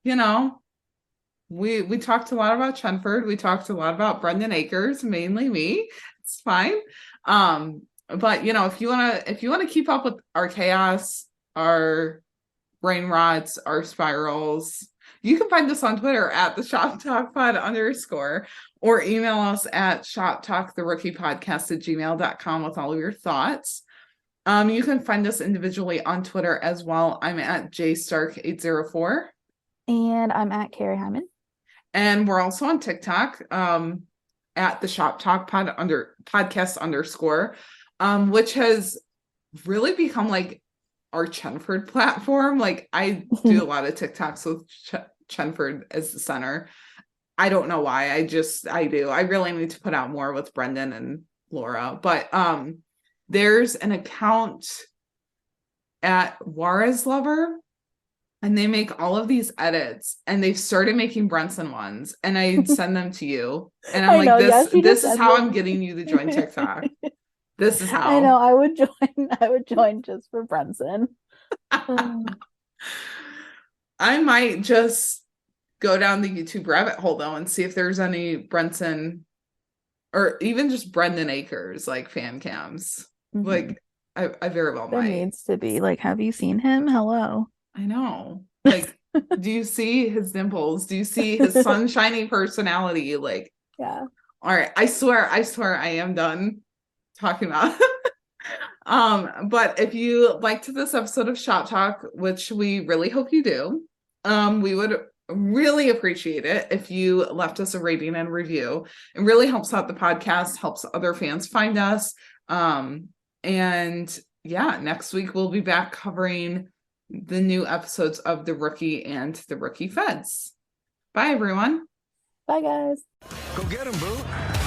You know, we talked a lot about Chenford. We talked a lot about Brendon Akers, mainly me. It's fine. But if you wanna keep up with our chaos, our brain rots, our spirals, you can find us on Twitter at the Shop Talk Pod _ or email us at shoptalktherookiepodcast@gmail.com with all of your thoughts. You can find us individually on Twitter as well. I'm at jstark804. And I'm at Carrie Hyman. And we're also on TikTok at the Shop Talk podcast _, which has really become like our Chenford platform. Like I do a lot of TikToks with Chenford as the center. I don't know why. I do. I really need to put out more with Brendon and Laura. But there's an account at Juarez Lover, and they make all of these edits, and they've started making Brenson ones, and I send them to you, and I'm I like, know, yeah, she this just is sends how them. I'm getting you to join TikTok. This is I know, how. I would join. I would join just for Brenson. I might just go down the YouTube rabbit hole though and see if there's any Brenson or even just Brendan Akers, like fan cams. Mhm. Like I very well There might. needs to be like, have you seen him? Hello. I know. Like, do you see his dimples? Do you see his sunshiny personality? Like, Yeah. all right, I swear I am done talking about but if you liked this episode of Shop Talk, which we really hope you do, we would really appreciate it if you left us a rating and review. It really helps out the podcast, helps other fans find us. And yeah, next week we'll be back covering the new episodes of The Rookie and The Rookie Feds. Bye, everyone. Bye, guys. Go get him, boo.